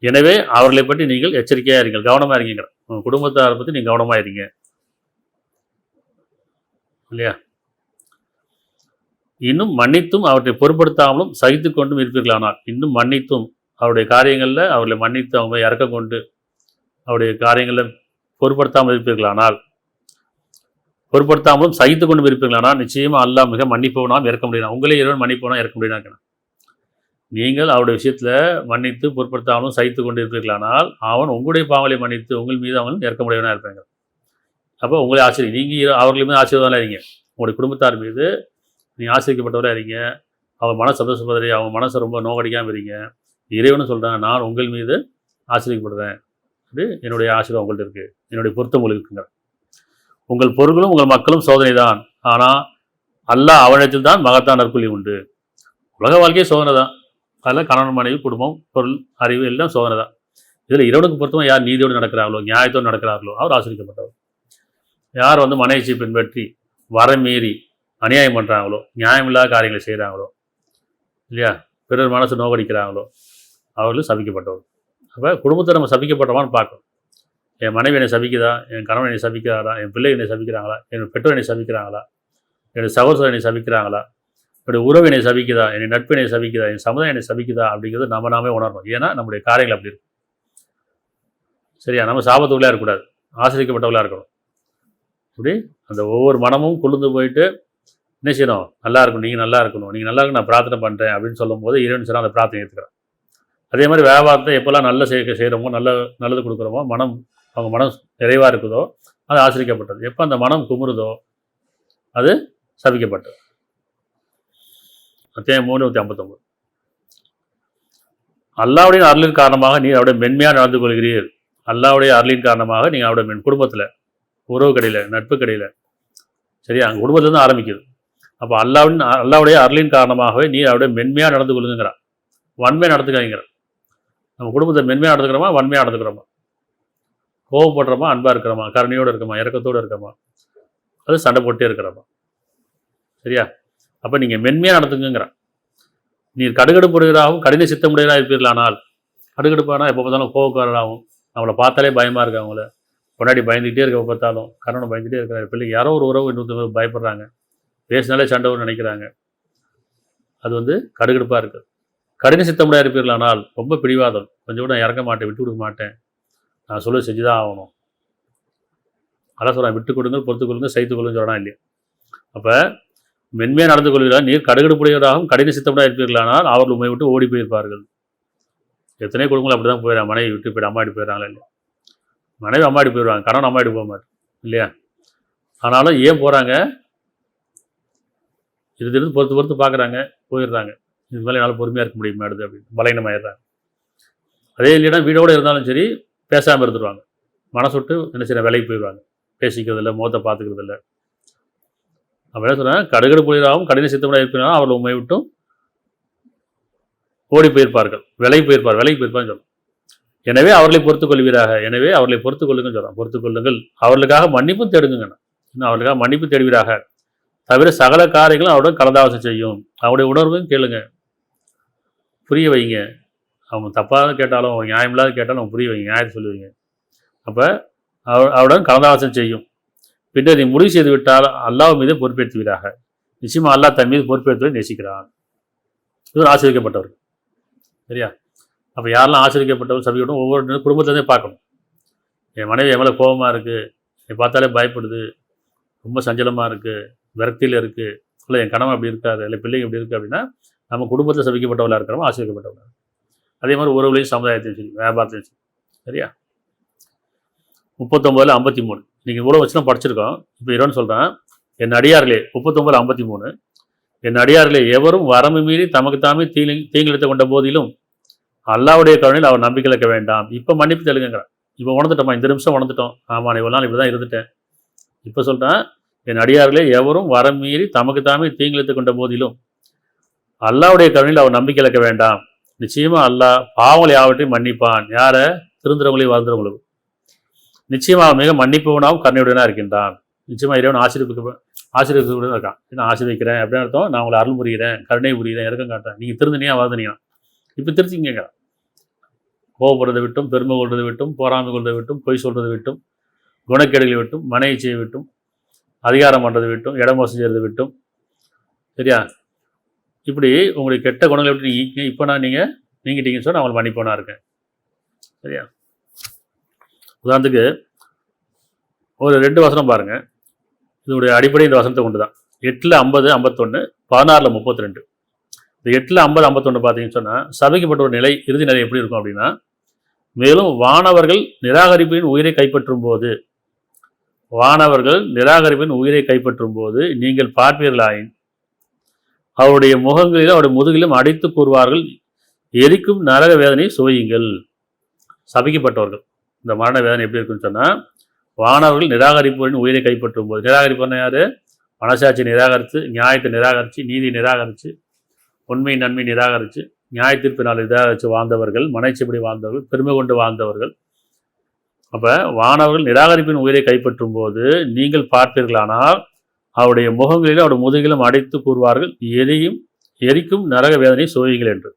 எனவே அவர்களை பற்றி நீங்கள் எச்சரிக்கையாக இருங்கள், கவனமாக இருக்கீங்க. உங்கள் குடும்பத்தாரை பற்றி நீங்கள் கவனமாக இருங்க இல்லையா? இன்னும் மன்னித்தும் அவற்றை பொருட்படுத்தாமலும் சகித்து கொண்டும் இருப்பீர்களானால், இன்னும் மன்னித்தும் அவருடைய காரியங்களில் அவர்களை மன்னித்து அவங்க இறக்கம் கொண்டு அவருடைய காரியங்களில் பொருட்படுத்தாமல் பொருட்படுத்தாமலும் சகித்து கொண்டு இருப்பீர்களானால் நிச்சயமாக அல்லாஹ் மிக மன்னிப்பவனாம் இறக்க முடியும். உங்களே இறைவன் மன்னிப்பவனா இறக்க முடியும். நீங்கள் அவருடைய விஷயத்தில் மன்னித்து பொருட்படுத்தாமலும் சகித்து கொண்டு இருப்பீர்களானால் அவன் உங்களுடைய பாவங்களை மன்னித்து உங்கள் மீது அவன் இறக்க முடியவனாக இருப்பாங்க. அப்போ உங்களே ஆச்சரியம், நீங்கள் அவர்கள் மீது ஆச்சரியவாக இருங்க. உங்களுடைய குடும்பத்தார் மீது நீங்கள் ஆசிரியக்கப்பட்டவராக இருங்க. அவங்க மன சந்தோஷப்படுறீ, அவங்க மனசை ரொம்ப நோக்கடிக்காமல் இருங்க. இறைவனு சொல்கிறேன், நான் உங்கள் மீது ஆசிரியப்படுறேன், அது என்னுடைய ஆசீர்வாதம் உங்கள்கிட்ட இருக்குது, என்னுடைய பொருத்தம் உங்களுக்கு இருக்குங்க. உங்கள் பொருள்களும் உங்கள் மக்களும் சோதனை தான், ஆனால் அல்லாஹ் அவனிடத்தில் தான் மகத்தான் நற்கூலி உண்டு. உலக வாழ்க்கையே சோதனை தான். அதில் கணவன் மனைவி குடும்பம் பொருள் அறிவு எல்லாம் சோதனை தான். இதில் இறைவனுக்கு பொறுத்தவரை யார் நீதியோடு நடக்கிறார்களோ நியாயத்தோடு நடக்கிறார்களோ அவர் ஆசிரியக்கப்பட்டவர். யார் மனைவியை பின்பற்றி வரமீறி அநியாயம் பண்ணுறாங்களோ, நியாயமில்லாத காரியங்களை செய்கிறாங்களோ இல்லையா, பிறர் மனசு நோக்கடிக்கிறாங்களோ அவர்களும் சபிக்கப்பட்டவர். அப்போ குடும்பத்தை நம்ம சபிக்கப்பட்டவான்னு பார்க்கணும். என் மனைவி என்னை சபிக்குதா, என் கணவன் என்னை சபிக்கிறாரா, என் பிள்ளை என்னை சபிக்கிறாங்களா, என் பெற்றோர் என்னை சபிக்கிறாங்களா, என்னுடைய சகோதரர் என்னை சபிக்கிறாங்களா, என்னுடைய உறவு என்னை சபிக்குதா, என்னை நட்பு என்னை சபிக்குதா, என் சமுதாயம் என்னை சபிக்குதா அப்படிங்கிறது நாமே உணரணும். ஏன்னா நம்முடைய காரியங்கள் அப்படி இருக்கும். சரியா? நம்ம சாபத்துக்குள்ளே இருக்கக்கூடாது, ஆசிரியக்கப்பட்டவர்களாக இருக்கணும். அப்படி அந்த ஒவ்வொரு மனமும் குளிர்ந்து போயிட்டு என்ன செய்யணும், நல்லா இருக்கணும், நீங்கள் நல்லா இருக்கணும், நீங்கள் நல்லா இருக்கணும், நான் பிரார்த்தனை பண்ணுறேன் அப்படின்னு சொல்லும்போது இறைவன் சொன்னால் அந்த பிரார்த்தனை ஏற்றுக்கிறேன். அதே மாதிரி வியாபாரத்தை எப்போல்லாம் நல்ல செய்கிறோமோ, நல்லது கொடுக்குறோமோ, அவங்க மனம் நிறைவாக இருக்குதோ அது ஆசிரியக்கப்பட்டது. எப்போ அந்த மனம் குமுறுதோ அது சபிக்கப்பட்டது. அத்தியாயம் 3:59 அல்லாஹ்வுடைய அருளின் காரணமாக நீ அவருடைய மென்மையாக நடந்து கொள்கிறீர். அல்லாஹ்வுடைய அருளின் காரணமாக நீங்கள் அவருடைய குடும்பத்தில், உறவு கடையில், நட்பு கடையில், சரியா, அங்கே குடும்பத்துலேருந்து ஆரம்பிக்குது. அப்போ அல்லாஹ்வுடைய அருளின் காரணமாகவே நீ அவருடைய மென்மையாக நடந்து கொள்ளுங்கிறான். வன்மையாக நடந்துக்காங்கிறான். நம்ம குடும்பத்தை மென்மையாக நடந்துக்கிறோமா, வன்மையாக நடந்துக்கிறோமா, கோவப்படுறோமா, அன்பாக இருக்கிறோமா, கருணையோடு இருக்கோமா, இறக்கத்தோடு இருக்கோமா, அது சண்டை போட்டே இருக்கிறோமா? சரியா? அப்போ நீங்கள் மென்மையாக நடந்துக்குங்கிறான். நீர் கடுகடுப்புடையவராகவும் கடின சித்தமுடையவராக இருப்பீர்களானால், கடுகடுப்பானா எப்போ பார்த்தாலும் கோவக்காரராகவும், அவங்கள பார்த்தாலே பயமாக இருக்கு, அவங்கள பொண்டாட்டி பயந்துக்கிட்டே இருக்க பார்த்தாலும், கணவனை பயந்துகிட்டே இருக்கிறாரு, பிள்ளைங்க யாரோ ஒரு உறவு இன்னொருத்தவங்க பயப்படுறாங்க, பேசினாலே சண்டை வரும்னு நினைக்கிறாங்க. அது வந்து கடுகடுப்பாக இருக்குது. கடின சித்தமுடையாக இருப்பீர்களானால் ரொம்ப பிடிவாதம், கொஞ்சம் கூட நான் இறங்க மாட்டேன், விட்டு கொடுக்க மாட்டேன், நான் சொல்ல செஞ்சு தான் ஆகணும். அதான் சொல்கிறேன், விட்டு கொடுங்க, பொறுத்து கொள்ளுங்க, சைத்து கொள்ளுங்க சொல்லலாம் இல்லையா? அப்போ மென்மையாக நடந்து கொள்கிறார். நீர் கடுகடுப்புடையவராகவும் கடின சித்தமுடையாக இருப்பீர்களானால் அவர்கள் உண்மை விட்டு ஓடி போயிருப்பார்கள். எத்தனை குடும்பங்கள் அப்படி தான் போயிடறாங்க, மனைவி விட்டு போய்ட்டு அம்மாடி போயிடறாங்களா இல்லையா? மனைவி அம்மாடி போயிடுவாங்க, கணவன் அம்மாடி போக மாட்டேன் இல்லையா? ஆனாலும் ஏன் போகிறாங்க? இது பொறுத்து பார்க்குறாங்க, போயிடுறாங்க. இது மேலே என்னால் பொறுமையாக இருக்க முடியுமா எடுத்து அப்படின்னு பலகீனமாயிடுறாங்க. அதே இல்லைன்னா வீடோடு இருந்தாலும் சரி பேசாமல் இருந்துருவாங்க, மனசு விட்டு என்ன செய்ய வேலைக்கு போயிடுவாங்க, பேசிக்கிறது இல்லை, முகத்தை பார்த்துக்கிறது இல்லை. அப்போ என்ன சொல்கிறேன், கடுகடுப்புடையவராகவும் கடின சித்தமுடையாக இருப்பீங்கன்னா அவர்கள் உண்மை விட்டும் ஓடி போயிருப்பார்கள், வேலைக்கு போயிருப்பான்னு சொல்கிறோம். எனவே அவர்களை பொறுத்துக் கொள்வீராக, எனவே அவர்களை பொறுத்துக் கொள்ளுங்கன்னு சொல்கிறோம். பொறுத்துக் கொள்ளுங்கள், அவர்களுக்காக மன்னிப்பும் தேடுங்க, இன்னும் அவர்களுக்காக மன்னிப்பு தேடுவீராக. தவிர சகல காரியங்களும் அவருடன் கலந்தாலோசனை செய்யும், அவருடைய உணர்வும் கேளுங்க, புரிய வைங்க. அவங்க தப்பாக கேட்டாலும் அவங்க நியாயமில்லாத கேட்டாலும் அவங்க புரிய வைங்க, நியாயத்தை சொல்லுவீங்க. அப்போ அவருடன் கலந்தாலோசனை செய்யும். பின்னர் நீ முடிவு செய்து விட்டால் அல்லாஹ் மீது பொறுப்பேற்றுவீராக, நிச்சயமாக அல்லாஹ் தன் மீது பொறுப்பேற்றுவதை நேசிக்கிறான். இவர் ஆசீர்வதிக்கப்பட்டவர், சரியா? அப்போ யாரெல்லாம் ஆசீர்வதிக்கப்பட்டவர் சபிக்கணும், ஒவ்வொரு குடும்பத்துலேருந்தே பார்க்கணும். என் மனைவி என் மேலே கோபமாக இருக்குது, என்னை பார்த்தாலே பயப்படுது, ரொம்ப சஞ்சலமாக இருக்குது, விரக்தியில் இருக்குது, இல்லை என் கணவன் அப்படி இருக்காரு, இல்லை பிள்ளைங்க இப்படி இருக்குது அப்படின்னா நம்ம குடும்பத்தில் சபிக்கப்பட்டவளாக இருக்கிறோம், ஆசீர்வதிக்கப்பட்டவளாக. அதே மாதிரி உறவுலையும் சமுதாயத்தையும் சரி, வியாபாரத்தையும் சரி, சரியா? 39:53 நீங்கள் இவ்வளோ வச்சுலாம் படிச்சிருக்கோம். இப்போ இறைவன் சொல்கிறான், என் அடியார்களே, 39:53, என் அடியார்களே, எவரும் வரம்பு மீறி தமக்கு தாமே தீங்கிழைத்து கொண்ட போதிலும் அல்லாஹ்வுடைய கருணையில் அவர் நம்பிக்கை இழக்க வேண்டாம். இப்போ மன்னிப்பு தெலுங்குங்கிறான். இப்போ உணர்ந்துட்டோமா, இந்த நிமிஷம் உணர்ந்துட்டோம், ஆமாம் இவ்வளோ நாள் இப்படி தான் இருந்துட்டேன். இப்போ சொல்கிறேன், என் அடியார்களே, எவரும் வரம் மீறி தமக்கு தாமே தீங்கிழைத்து கொண்ட போதிலும் அல்லாஹ்வுடைய கருணையில் அவர் நம்பிக்கை இழக்க வேண்டாம். நிச்சயமாக அல்லாஹ் பாவங்களை யாவற்றையும் மன்னிப்பான். யாரை? திருந்துறவங்களையும் வாழ்ந்துறவங்களும். நிச்சயமாக மிக மன்னிப்பவனாகவும் கருணையுடனாக இருக்கின்றான். நிச்சயமாக இறைவன் ஆசீர்வதிக்க இருக்கான். நான் ஆசீர்வதிக்கிறேன் அப்படின்னு அர்த்தம், நான் உங்களை அருள் புரிகிறேன், கருணை புரிகிறேன், இறக்கம் காட்டுறேன். நீங்கள் திருந்தினியா வாழ்ந்துனீங்க, இப்போ திருத்திங்க. கோபப்படுறதை விட்டும், பெருமை கொள்றதை விட்டும், போராமை கொள்றதை விட்டும், பொய் சொல்றதை விட்டும், குணக்கேடுகளை விட்டும், மனைவி செய்ய விட்டும், அதிகாரம் பண்ணுறதை விட்டும், இடமோசம் செய்கிறதை விட்டும், சரியா? இப்படி உங்களுடைய கெட்ட குணங்களை விட்டு நீங்கள் இப்போ நான் நீங்கிட்டீங்கன்னு சொன்னால் நான் அவங்களை மன்னிப்பவனாக இருக்கேன், சரியா? உதாரணத்துக்கு ஒரு 2 வசனம் பாருங்கள். இதனுடைய அடிப்படை இந்த வசனத்தை கொண்டு தான் 8:50, 51, 16:32. இந்த 8:50, 51 பார்த்தீங்கன்னு சொன்னால் சபைக்கப்பட்ட ஒரு நிலை, இறுதி நிலை எப்படி இருக்கும் அப்படின்னா, மேலும் வானவர்கள் நிராகரிப்பின் உயிரை கைப்பற்றும் போது நீங்கள் பார்ப்பீர்களாயின் அவருடைய முகங்களிலும் அவருடைய முதுகிலும் அடித்து கூறுவார்கள், எரிக்கும் நரக வேதனை சுவையுங்கள். சபிக்கப்பட்டவர்கள் இந்த மரண வேதனை எப்படி இருக்குன்னு சொன்னால், வானவர்கள் நிராகரிப்புகளின் உயிரை கைப்பற்றும் போது, நிராகரிப்புன்னா யார்? மனசாட்சியை நிராகரித்து, நியாயத்தை நிராகரித்து, நீதியை நிராகரித்து, உண்மை நன்மை நிராகரித்து, நியாயத்தீர்ப்பினால் நிராகரித்து வாழ்ந்தவர்கள், மனைச்சபடி வாழ்ந்தவர்கள், பெருமை கொண்டு வாழ்ந்தவர்கள். அப்போ வானவர்கள் நிராகரிப்பின் உயிரை கைப்பற்றும் போது நீங்கள் பார்ப்பீர்களானால் அவருடைய முகங்களிலும் அவருடைய முதுகிலும் அடைத்து கூறுவார்கள், எரிக்கும் நரக வேதனை சுவையுங்கள் என்று.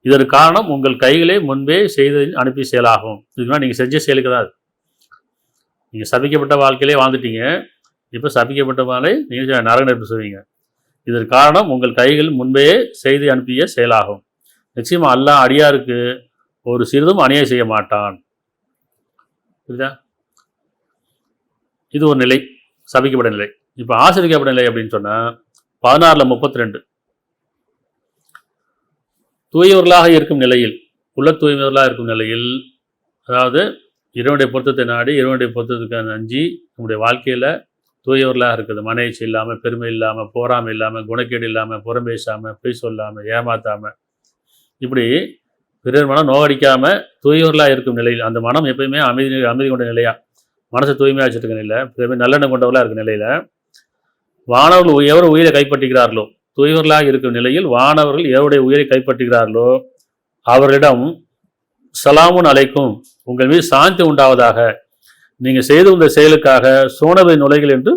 இதற்கு காரணம் உங்கள் கைகளே முன்பே செய்து அனுப்பி செயலாகும். இதுக்குன்னா நீங்கள் செஞ்ச செயலுக்கு தான். நீங்கள் சபிக்கப்பட்ட வாழ்க்கையிலே வாழ்ந்துட்டீங்க, இப்போ சபிக்கப்பட்ட வாழை நீங்கள் நரக நெருப்பு செய்வீங்க. இதற்கு காரணம் உங்கள் கைகள் முன்பே செய்து அனுப்பிய செயலாகும். நிச்சயமாக அல்லாஹ் அடியாருக்கு ஒரு சிறிதும் அநியாயம் செய்ய மாட்டான். புரியுதா? இது ஒரு நிலை, சபிக்கப்பட்ட நிலை. இப்போ ஆசீர்வதிக்கப்பட்ட நிலை அப்படின்னு சொன்னால் 16:32, தூயவர்களாக இருக்கும் நிலையில், உள்ள தூய்மையவர்களாக இருக்கும் நிலையில், அதாவது இறைவனுடைய பொருத்தத்தை நாடி இறைவனுடைய பொருத்தத்துக்கான அஞ்சி நம்முடைய வாழ்க்கையில் தூயவர்களாக இருக்குது. மனைச்சி இல்லாமல், பெருமை இல்லாமல், போராமை இல்லாமல், குணக்கேடு இல்லாமல், புறம் பேசாமல், பொய் சொல்லாமல், ஏமாற்றாமல், இப்படி பிறர் மனம் நோகடிக்காமல் தூயவர்களாக இருக்கும் நிலையில், அந்த மனம் எப்பயுமே அமைதி கொண்ட நிலையாக, மனசை தூய்மையாக வச்சுருக்க நிலையில், பிறமே நல்லெண்ணம் கொண்டவர்களாக இருக்க நிலையில், வானவர்கள் எவர் உயிரை கைப்பற்றுகிறார்களோ, தூயவர்களாக இருக்கும் நிலையில் வானவர்கள் எவருடைய உயிரை கைப்பற்றுகிறார்களோ அவர்களிடம் சலாமுன் அலைக்கும், உங்கள் மீது சாந்தி உண்டாவதாக, நீங்கள் செய்து வந்த செயலுக்காக சோனவை நுழைகள் என்று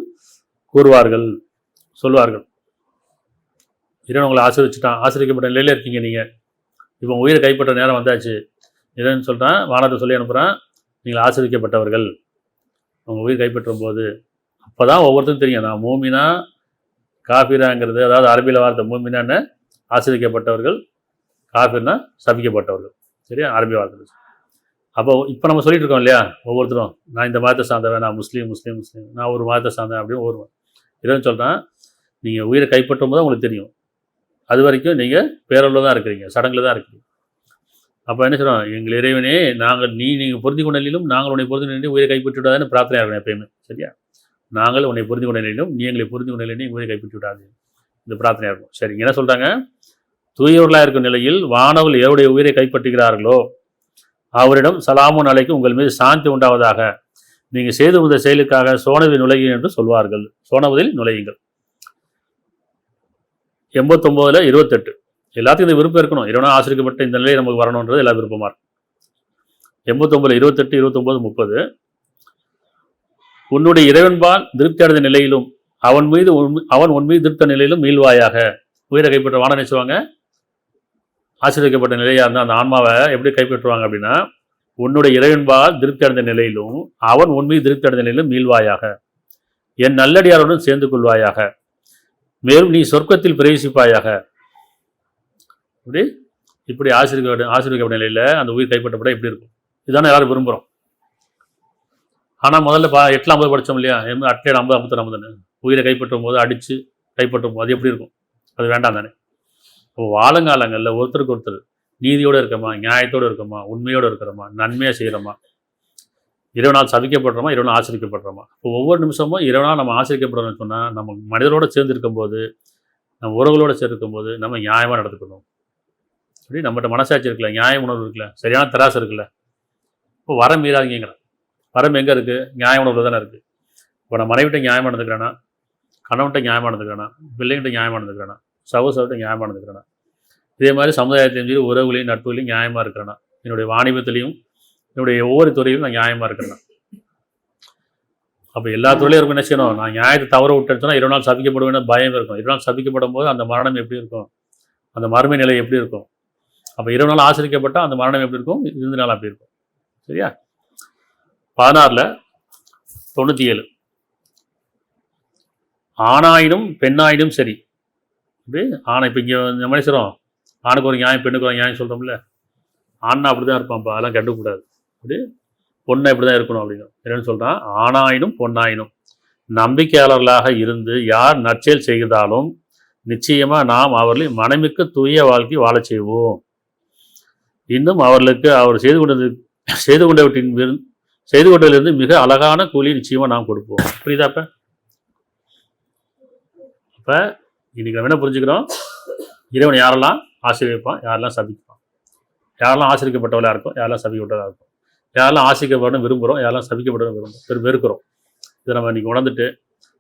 சொல்வார்கள். இறைவன் உங்களை ஆசீர்வச்சிட்டான், ஆசீர்விக்கப்பட்ட நிலையில் இருக்கீங்க நீங்கள். இப்போ உயிரை கைப்பற்ற நேரம் வந்தாச்சு. இறைவன் சொல்கிறான், வானத்தை சொல்லி அனுப்புகிறான், நீங்கள் ஆசீர்விக்கப்பட்டவர்கள் உங்கள் உயிர் கைப்பற்றும் போது. அப்போ தான் ஒவ்வொருத்தரும் தெரியும், நான் மூமினா காஃபிராங்கிறது. அதாவது அரபியில் வார்த்தை மூமினான்னு ஆசீர்விக்கப்பட்டவர்கள், காஃபிர்னா சபிக்கப்பட்டவர்கள். சரியா, அரபி வார்த்தை. அப்போ இப்போ நம்ம சொல்லிட்டு இருக்கோம் இல்லையா, ஒவ்வொருத்தரும் நான் இந்த மதத்தை சார்ந்தவன், நான் முஸ்லீம், நான் ஒரு மதத்தை சார்ந்தேன் அப்படின்னு ஒருவன். இறைவன் சொல்கிறான், நீங்கள் உயிரை கைப்பற்றும் போது உங்களுக்கு தெரியும். அது வரைக்கும் நீங்கள் பேரளவில் தான் இருக்கிறீங்க, சடங்கில் தான் இருக்கிறீங்க. அப்போ என்ன சொல்கிறோம், எங்கள் இறைவனே நீங்கள் பொருந்தி கொண்ட நிலையிலும் நாங்கள் உன்னை பொருந்தி கொண்ட உயிரை கைப்பற்றி விடாதுன்னு பிரார்த்தனை இருக்கணும் எப்பயுமே. சரியா, நாங்கள் உன்னை பொருந்தி கொண்ட நிலையிலும் நீ எங்களை பொருந்தி கொண்ட நிலையிலும் உயிரை கைப்பற்றி விடாது, இந்த பிரார்த்தனையாக இருக்கும். சரி, என்ன சொல்கிறாங்க, தூயவர்களாக இருக்கும் நிலையில் வானவர்கள் எவருடைய உயிரை கைப்பற்றுகிறார்களோ அவரிடம் சலாமுன் அலைக்கு உங்கள் மீது சாந்தி உண்டாவதாக, நீங்கள் செய்து வந்த செயலுக்காக சோனவில் நுழையுங்கள் என்று சொல்வார்கள். சோனவதில் நுழையுங்கள். 89ல் 28. எல்லாத்துக்கும் இந்த விருப்பம் இருக்கணும். இறைவனால் ஆசிரியப்பட்ட இந்த நிலையை நமக்கு வரணுன்றது எல்லா விருப்பமாக இருக்கும். 89ல் 28, 29, 30. உன்னுடைய இறைவன்பால் திருப்தி அடைந்த நிலையிலும் அவன் உன் மீது திருப்த நிலையிலும் மீள்வாயாக. உயிரை கைப்பற்ற வான நினைச்சுவாங்க, ஆசீர்வதிக்கப்பட்ட நிலையாக இருந்தால் அந்த ஆன்மாவை எப்படி கைப்பற்றுவாங்க அப்படின்னா, உன்னுடைய இறைவன்பால் திருப்தி அடைந்த நிலையிலும் அவன் உன் மீது திருப்தி அடைந்த நிலையிலும் மீள்வாயாக. என் நல்லடியாருடன் சேர்ந்து கொள்வாயாக. மேலும் நீ சொர்க்கத்தில் பிரவேசிப்பாயாக. இப்படி ஆசீர்வதிக்கப்பட்ட நிலையில் அந்த உயிர் கைப்பற்றப்பட எப்படி இருக்கும், இதுதானே எல்லாரும் விரும்புகிறோம். ஆனால் முதல்ல 8-50 படித்தோம் இல்லையா, 8 50 51 உயிரை கைப்பற்றும் போது அடித்து கைப்பற்றும் போது அது எப்படி இருக்கும், அது வேண்டாம் தானே. இப்போ வாழுங்காலங்களில் ஒருத்தருக்கு ஒருத்தர் நீதியோடு இருக்கமா, நியாயத்தோடு இருக்கமா, உண்மையோடு இருக்கிறோமா, நன்மையாக செய்கிறோமா, இறைவனால் சபிக்கப்படுறோமா, இறைவனால் ஆசிரிக்கப்படுறோமா. இப்போ ஒவ்வொரு நிமிஷமும் இறைவனால் நம்ம ஆசிரிக்கப்படுறோம்னு சொன்னால், நம்ம மனிதரோடு சேர்ந்துருக்கும் போது, நம்ம உறவுகளோடு சேர்ந்துருக்கும் போது நம்ம நியாயமாக நடந்துக்கணும். அப்படி நம்மகிட்ட மனசாட்சி இருக்குல்ல, நியாய உணர்வு இருக்குல்ல, சரியான தராசு இருக்குல்ல. இப்போ வரம் மீறாதீங்கிறேன். வரம் எங்கே இருக்குது, நியாய உணர்வு தானே இருக்குது. இப்போ நான் மனைவிட்ட நியாயமாக நடந்துக்கிறேன்னா, கணவன்கிட்ட நியாயமாக நடந்துக்கிறேன்னா, பிள்ளைங்கிட்ட நியாயமாக நடந்துக்கிறேன்னா, சகோதரர்கிட்ட நியாயமாக நடந்துக்கிறேன்னா, இதே மாதிரி சமுதாயத்திலையும் சரி உறவுகளையும் நட்புகளையும் நியாயமாக இருக்கிறேன்னா, என்னுடைய வாணிபத்திலையும் என்னுடைய ஒவ்வொரு துறையிலும் நான் நியாயமாக இருக்கிறேன்னா. அப்போ எல்லா துறையிலும் இருக்கும். என்ன செய்யணும், நான் நியாயத்தை தவற விட்டுச்சுன்னா 20 நாள் சபிக்கப்படுவேன்னு பயம் இருக்கும். 20 நாள் சபிக்கப்படும் போது அந்த மரணம் எப்படி இருக்கும், அந்த மறுமை நிலை எப்படி இருக்கும். அப்போ 20 நாள் ஆசிரிக்கப்பட்டால் அந்த மரணம் எப்படி இருக்கும், 20 நாள் அப்படி இருக்கும். சரியா. 16ல் 97. ஆணாயினும் பெண்ணாயினும் சரி. அப்படி ஆனால் இப்போ இங்கே மனுஷரும் ஆணுக்கு ஒரு நியாயம் பெண்ணுக்கு ஒரு நியாயம் சொல்கிறோம்ல, ஆண்னா அப்படி தான் இருப்பான்ப்பா, அதெல்லாம் கண்டுக்கூடாது. அப்படி பொண்ணை இப்படி தான் இருக்கணும் அப்படின்னு என்னென்னு சொல்கிறான். ஆணாயினும் பொண்ணாயினும் நம்பிக்கையாளர்களாக இருந்து யார் நற்செயல் செய்தாலும் நிச்சயமாக நாம் அவர்களை மனமிக்க தூய வாழ்க்கை வாழச் செய்வோம். இன்னும் அவர்களுக்கு அவர் செய்து கொண்டவற்றிலிருந்து மிக அழகான கூலி நிச்சயமாக நாம் கொடுப்போம். புரியுதாப்ப? அப்போ இன்னைக்கு நம்ம என்ன புரிஞ்சுக்கிறோம், இறைவன் யாரெல்லாம் ஆசீர்வதிப்பான், யாரெல்லாம் சபிப்பான், யாரெல்லாம் ஆசீர்விக்கப்பட்டவளாக இருக்கும், யாரெல்லாம் சபிக்கப்பட்டதாக இருக்கும், யாரெல்லாம் ஆசீர்விக்கப்படணும் விரும்புகிறோம், யாரெல்லாம் சபிக்கப்படணும் வெறுக்கிறோம். இதை நம்ம இன்றைக்கி உணர்ந்துட்டு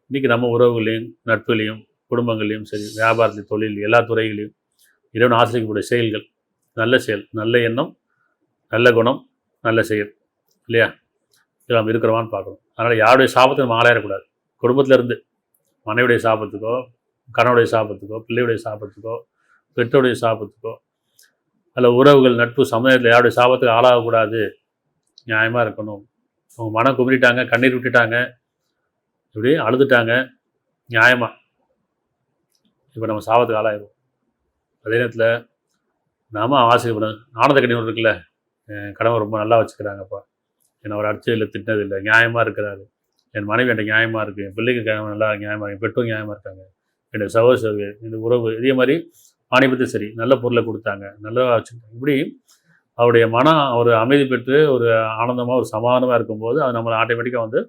இன்றைக்கி நம்ம உறவுகளையும் நட்புகளையும் குடும்பங்களையும் சரி, வியாபாரத்தில் தொழில் எல்லா துறைகளையும் இறைவன் ஆசீர்விக்கக்கூடிய செயல்கள், நல்ல செயல், நல்ல எண்ணம், நல்ல குணம், நல்ல செயல் இல்லையா, இதில் நம்ம இருக்கிறோமான்னு பார்க்கணும். அதனால் யாருடைய சாபத்தை நம்ம ஆளாயிடக்கூடாது. குடும்பத்திலேருந்து மனைவியுடைய சாபத்துக்கோ, கணவனுடைய சாபத்துக்கோ, பிள்ளையுடைய சாபத்துக்கோ, பெற்றோருடைய சாபத்துக்கோ, அல்ல உறவுகள் நட்பு சமுதாயத்தில் யாருடைய சாபத்துக்கு ஆளாகக்கூடாது. நியாயமாக இருக்கணும். அவங்க மனம் குமிரிட்டாங்க, கண்ணீர் விட்டுட்டாங்க, இப்படி அழுதுட்டாங்க, நியாயமாக இப்போ நம்ம சாபத்துக்கு ஆளாயிடும். அதே நேரத்தில் நாம் ஆசைப்படணும். ஆனந்த கண்ணீர் இருக்குல்ல, கணவன் ரொம்ப நல்லா வச்சுக்கிறாங்கப்பா, என்னை அவர் அடிச்சதில்லை, திட்டினதில்லை, நியாயமாக இருக்கிறாரு, என் மனைவி என்கிட்ட நியாயமாக இருக்குது, என் பிள்ளைக்கு கணவன் நல்லா நியாயமாக, என் பெற்றோர் நியாயமாக இருக்காங்க, என்னுடைய சகோதரர்கள், இந்த உறவு இதே மாதிரி வாணிபத்தையும் சரி நல்ல பொருளை கொடுத்தாங்க, நல்லா வச்சுருக்காங்க. இப்படி அவருடைய மனம் ஒரு அமைதி பெற்று ஒரு ஆனந்தமாக ஒரு சமாதானமாக இருக்கும்போது அது நம்மளை ஆட்டோமேட்டிக்காக வந்து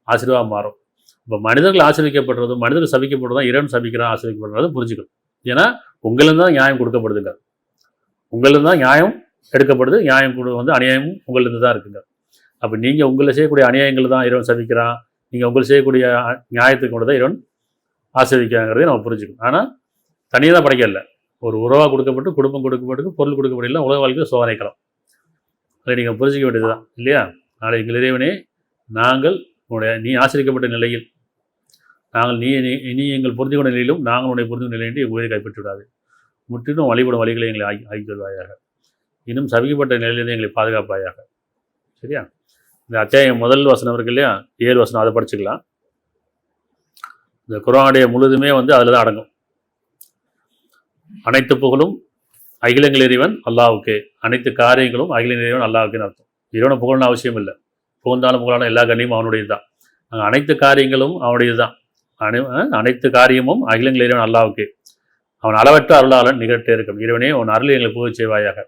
ஆசீர்வாதம் மாறும். இப்போ மனிதர்கள் ஆசீர்விக்கப்படுறதும் மனிதர்கள் சபிக்கப்படுறதும் இறைவன் சபிக்கிறான் ஆசீர்விக்கப்படுறதும் புரிஞ்சுக்கணும். ஏன்னா உங்களிருந்து தான் நியாயம் கொடுக்கப்படுதுங்க, உங்களிருந்து தான் நியாயம் எடுக்கப்படுது, நியாயம் வந்து அநியாயமும் உங்களிருந்து தான் இருக்குங்க. அப்போ நீங்கள் உங்களை செய்யக்கூடிய அநியாயங்கள் தான் இறைவன் சபிக்கிறான், நீங்கள் உங்களை செய்யக்கூடிய நியாயத்துக்கு கொண்டு தான் இறைவன் ஆசீர்விக்கிறாங்கிறதையும் நம்ம புரிஞ்சுக்கணும். ஆனால் தனியாக தான் படைக்கல, ஒரு உறவாக கொடுக்கப்பட்டு, குடும்பம் கொடுக்கப்பட்டு, பொருள் கொடுக்கப்படல, உலக வாழ்க்கையில் சோதனைக்கலாம். அதை நீங்கள் புரிஞ்சிக்க வேண்டியது தான் இல்லையா. நாளை எங்கள் இறைவனே, நாங்கள் நீ ஆசிரிக்கப்பட்ட நிலையில் நாங்கள் நீ எங்கள் பொருந்தி கொண்ட நிலையிலும் நாங்கள் உன்னை பொருந்தி கொண்ட நிலையின்றி எங்கள் உயிரை கைப்பற்றி விடாது. முற்றிலும் வழிபடும் வழிகளை எங்களை ஆகி கொள்வாயாக. இன்னும் சபிக்கப்பட்ட நிலையிலிருந்து எங்களை பாதுகாப்பாயாக. சரியா? இந்த அத்தியாயம் முதல் வசனம் இருக்கு இல்லையா, 7 வசனம், அதை படிச்சுக்கலாம். இந்த குர்ஆனுடைய முழுதுமே அதில் தான் அடங்கும். அனைத்து புகழும் அகிலங்கள் இறைவன் அல்லாஹ்வுக்கே. அனைத்து காரியங்களும் அகிலங்கள் இறைவன் அல்லாஹ்வுக்கேன்னு அர்த்தம். இறைவனை புகழணும் அவசியம் இல்லை. புகழ்ந்தாலும் புகழான எல்லா கண்ணியும் அவனுடையது தான். அனைத்து காரியங்களும் அவனுடையது தான். அனைத்து காரியமும் அகிலங்கள் இறைவன் அல்லாஹ்வுக்கே. அவன் அளவற்ற அருளாளன் நிகழ்த்தே இருக்கும். இறைவனே, உன் அருளை எங்களை புகழ் செய்வாயாக.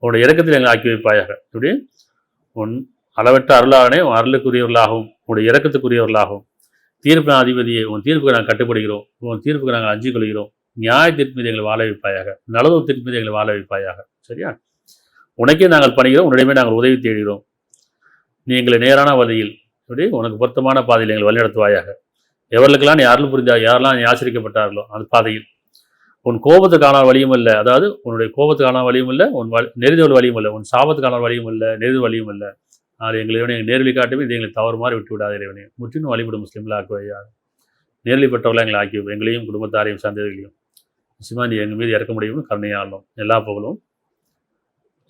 உன்னுடைய இறக்கத்தில் எங்களை ஆக்கி வைப்பாயாக. இப்படி உன் அளவற்ற அருளாளனே, உன் அருளுக்குரியவர்களாகவும் உன்னுடைய இறக்கத்துக்குரியவர்களாகவும், தீர்ப்பு அதிபதியை, உன் தீர்ப்புக்கு நாங்கள் கட்டுப்படுகிறோம், உன் தீர்ப்புக்கு நாங்கள் அஞ்சிக் கொள்கிறோம், நியாய தீர்ப்பு மீது எங்களை வாழ வைப்பாயாக, நலவு தீர்ப்பு மீது எங்களை வாழ வைப்பாயாக. சரியா? உனக்கே நாங்கள் பணிகிறோம், உன்னிடமே நாங்கள் உதவி தேடுகிறோம். நீ எங்களை நேரான வழியில், இப்படி உனக்கு பொருத்தமான பாதையில் எங்களை வழிநடத்துவாயாக. எவர்களுக்கெல்லாம் நீ அருள் புரிந்தா, யாரெல்லாம் நீ ஆச்சரிக்கப்பட்டார்களோ அந்த பாதையில், உன் கோபத்துக்கான வழியும் இல்லை, அதாவது உன்னுடைய கோபத்துக்கான வழியும் இல்லை, உன் நெறிதல் வழியும் இல்லை, உன் சாபத்துக்கான வழியும் இல்லை, நெறிதல் வழியும் இல்லை. அது எங்களை எங்கள் நேர்வழி காட்டுமே, இது எங்களை தவறு மாதிரி விட்டு விடாத இறைவனே. முற்றிலும் வழிபடும் முஸ்லீம்களை ஆக்குவையாக. நேர்வழி பெற்றவர்களை எங்களை ஆக்கி எங்களையும் குடும்பத்தாரையும் சந்ததிகளையும் நிச்சயமாக நீ எங்கள் மீது இறக்க முடியும்னு கருணையாளனும். எல்லா புகழும்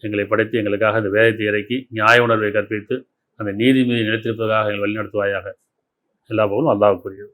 எங்களை படைத்து எங்களுக்காக அந்த வேதத்தை இறக்கி நியாய உணர்வை கற்பித்து அந்த நீதி மீது நிலைத்திருப்பதற்காக எங்களை வழிநடத்துவாயாக. எல்லா புகழும் அல்லாஹ்வுக்குரியது.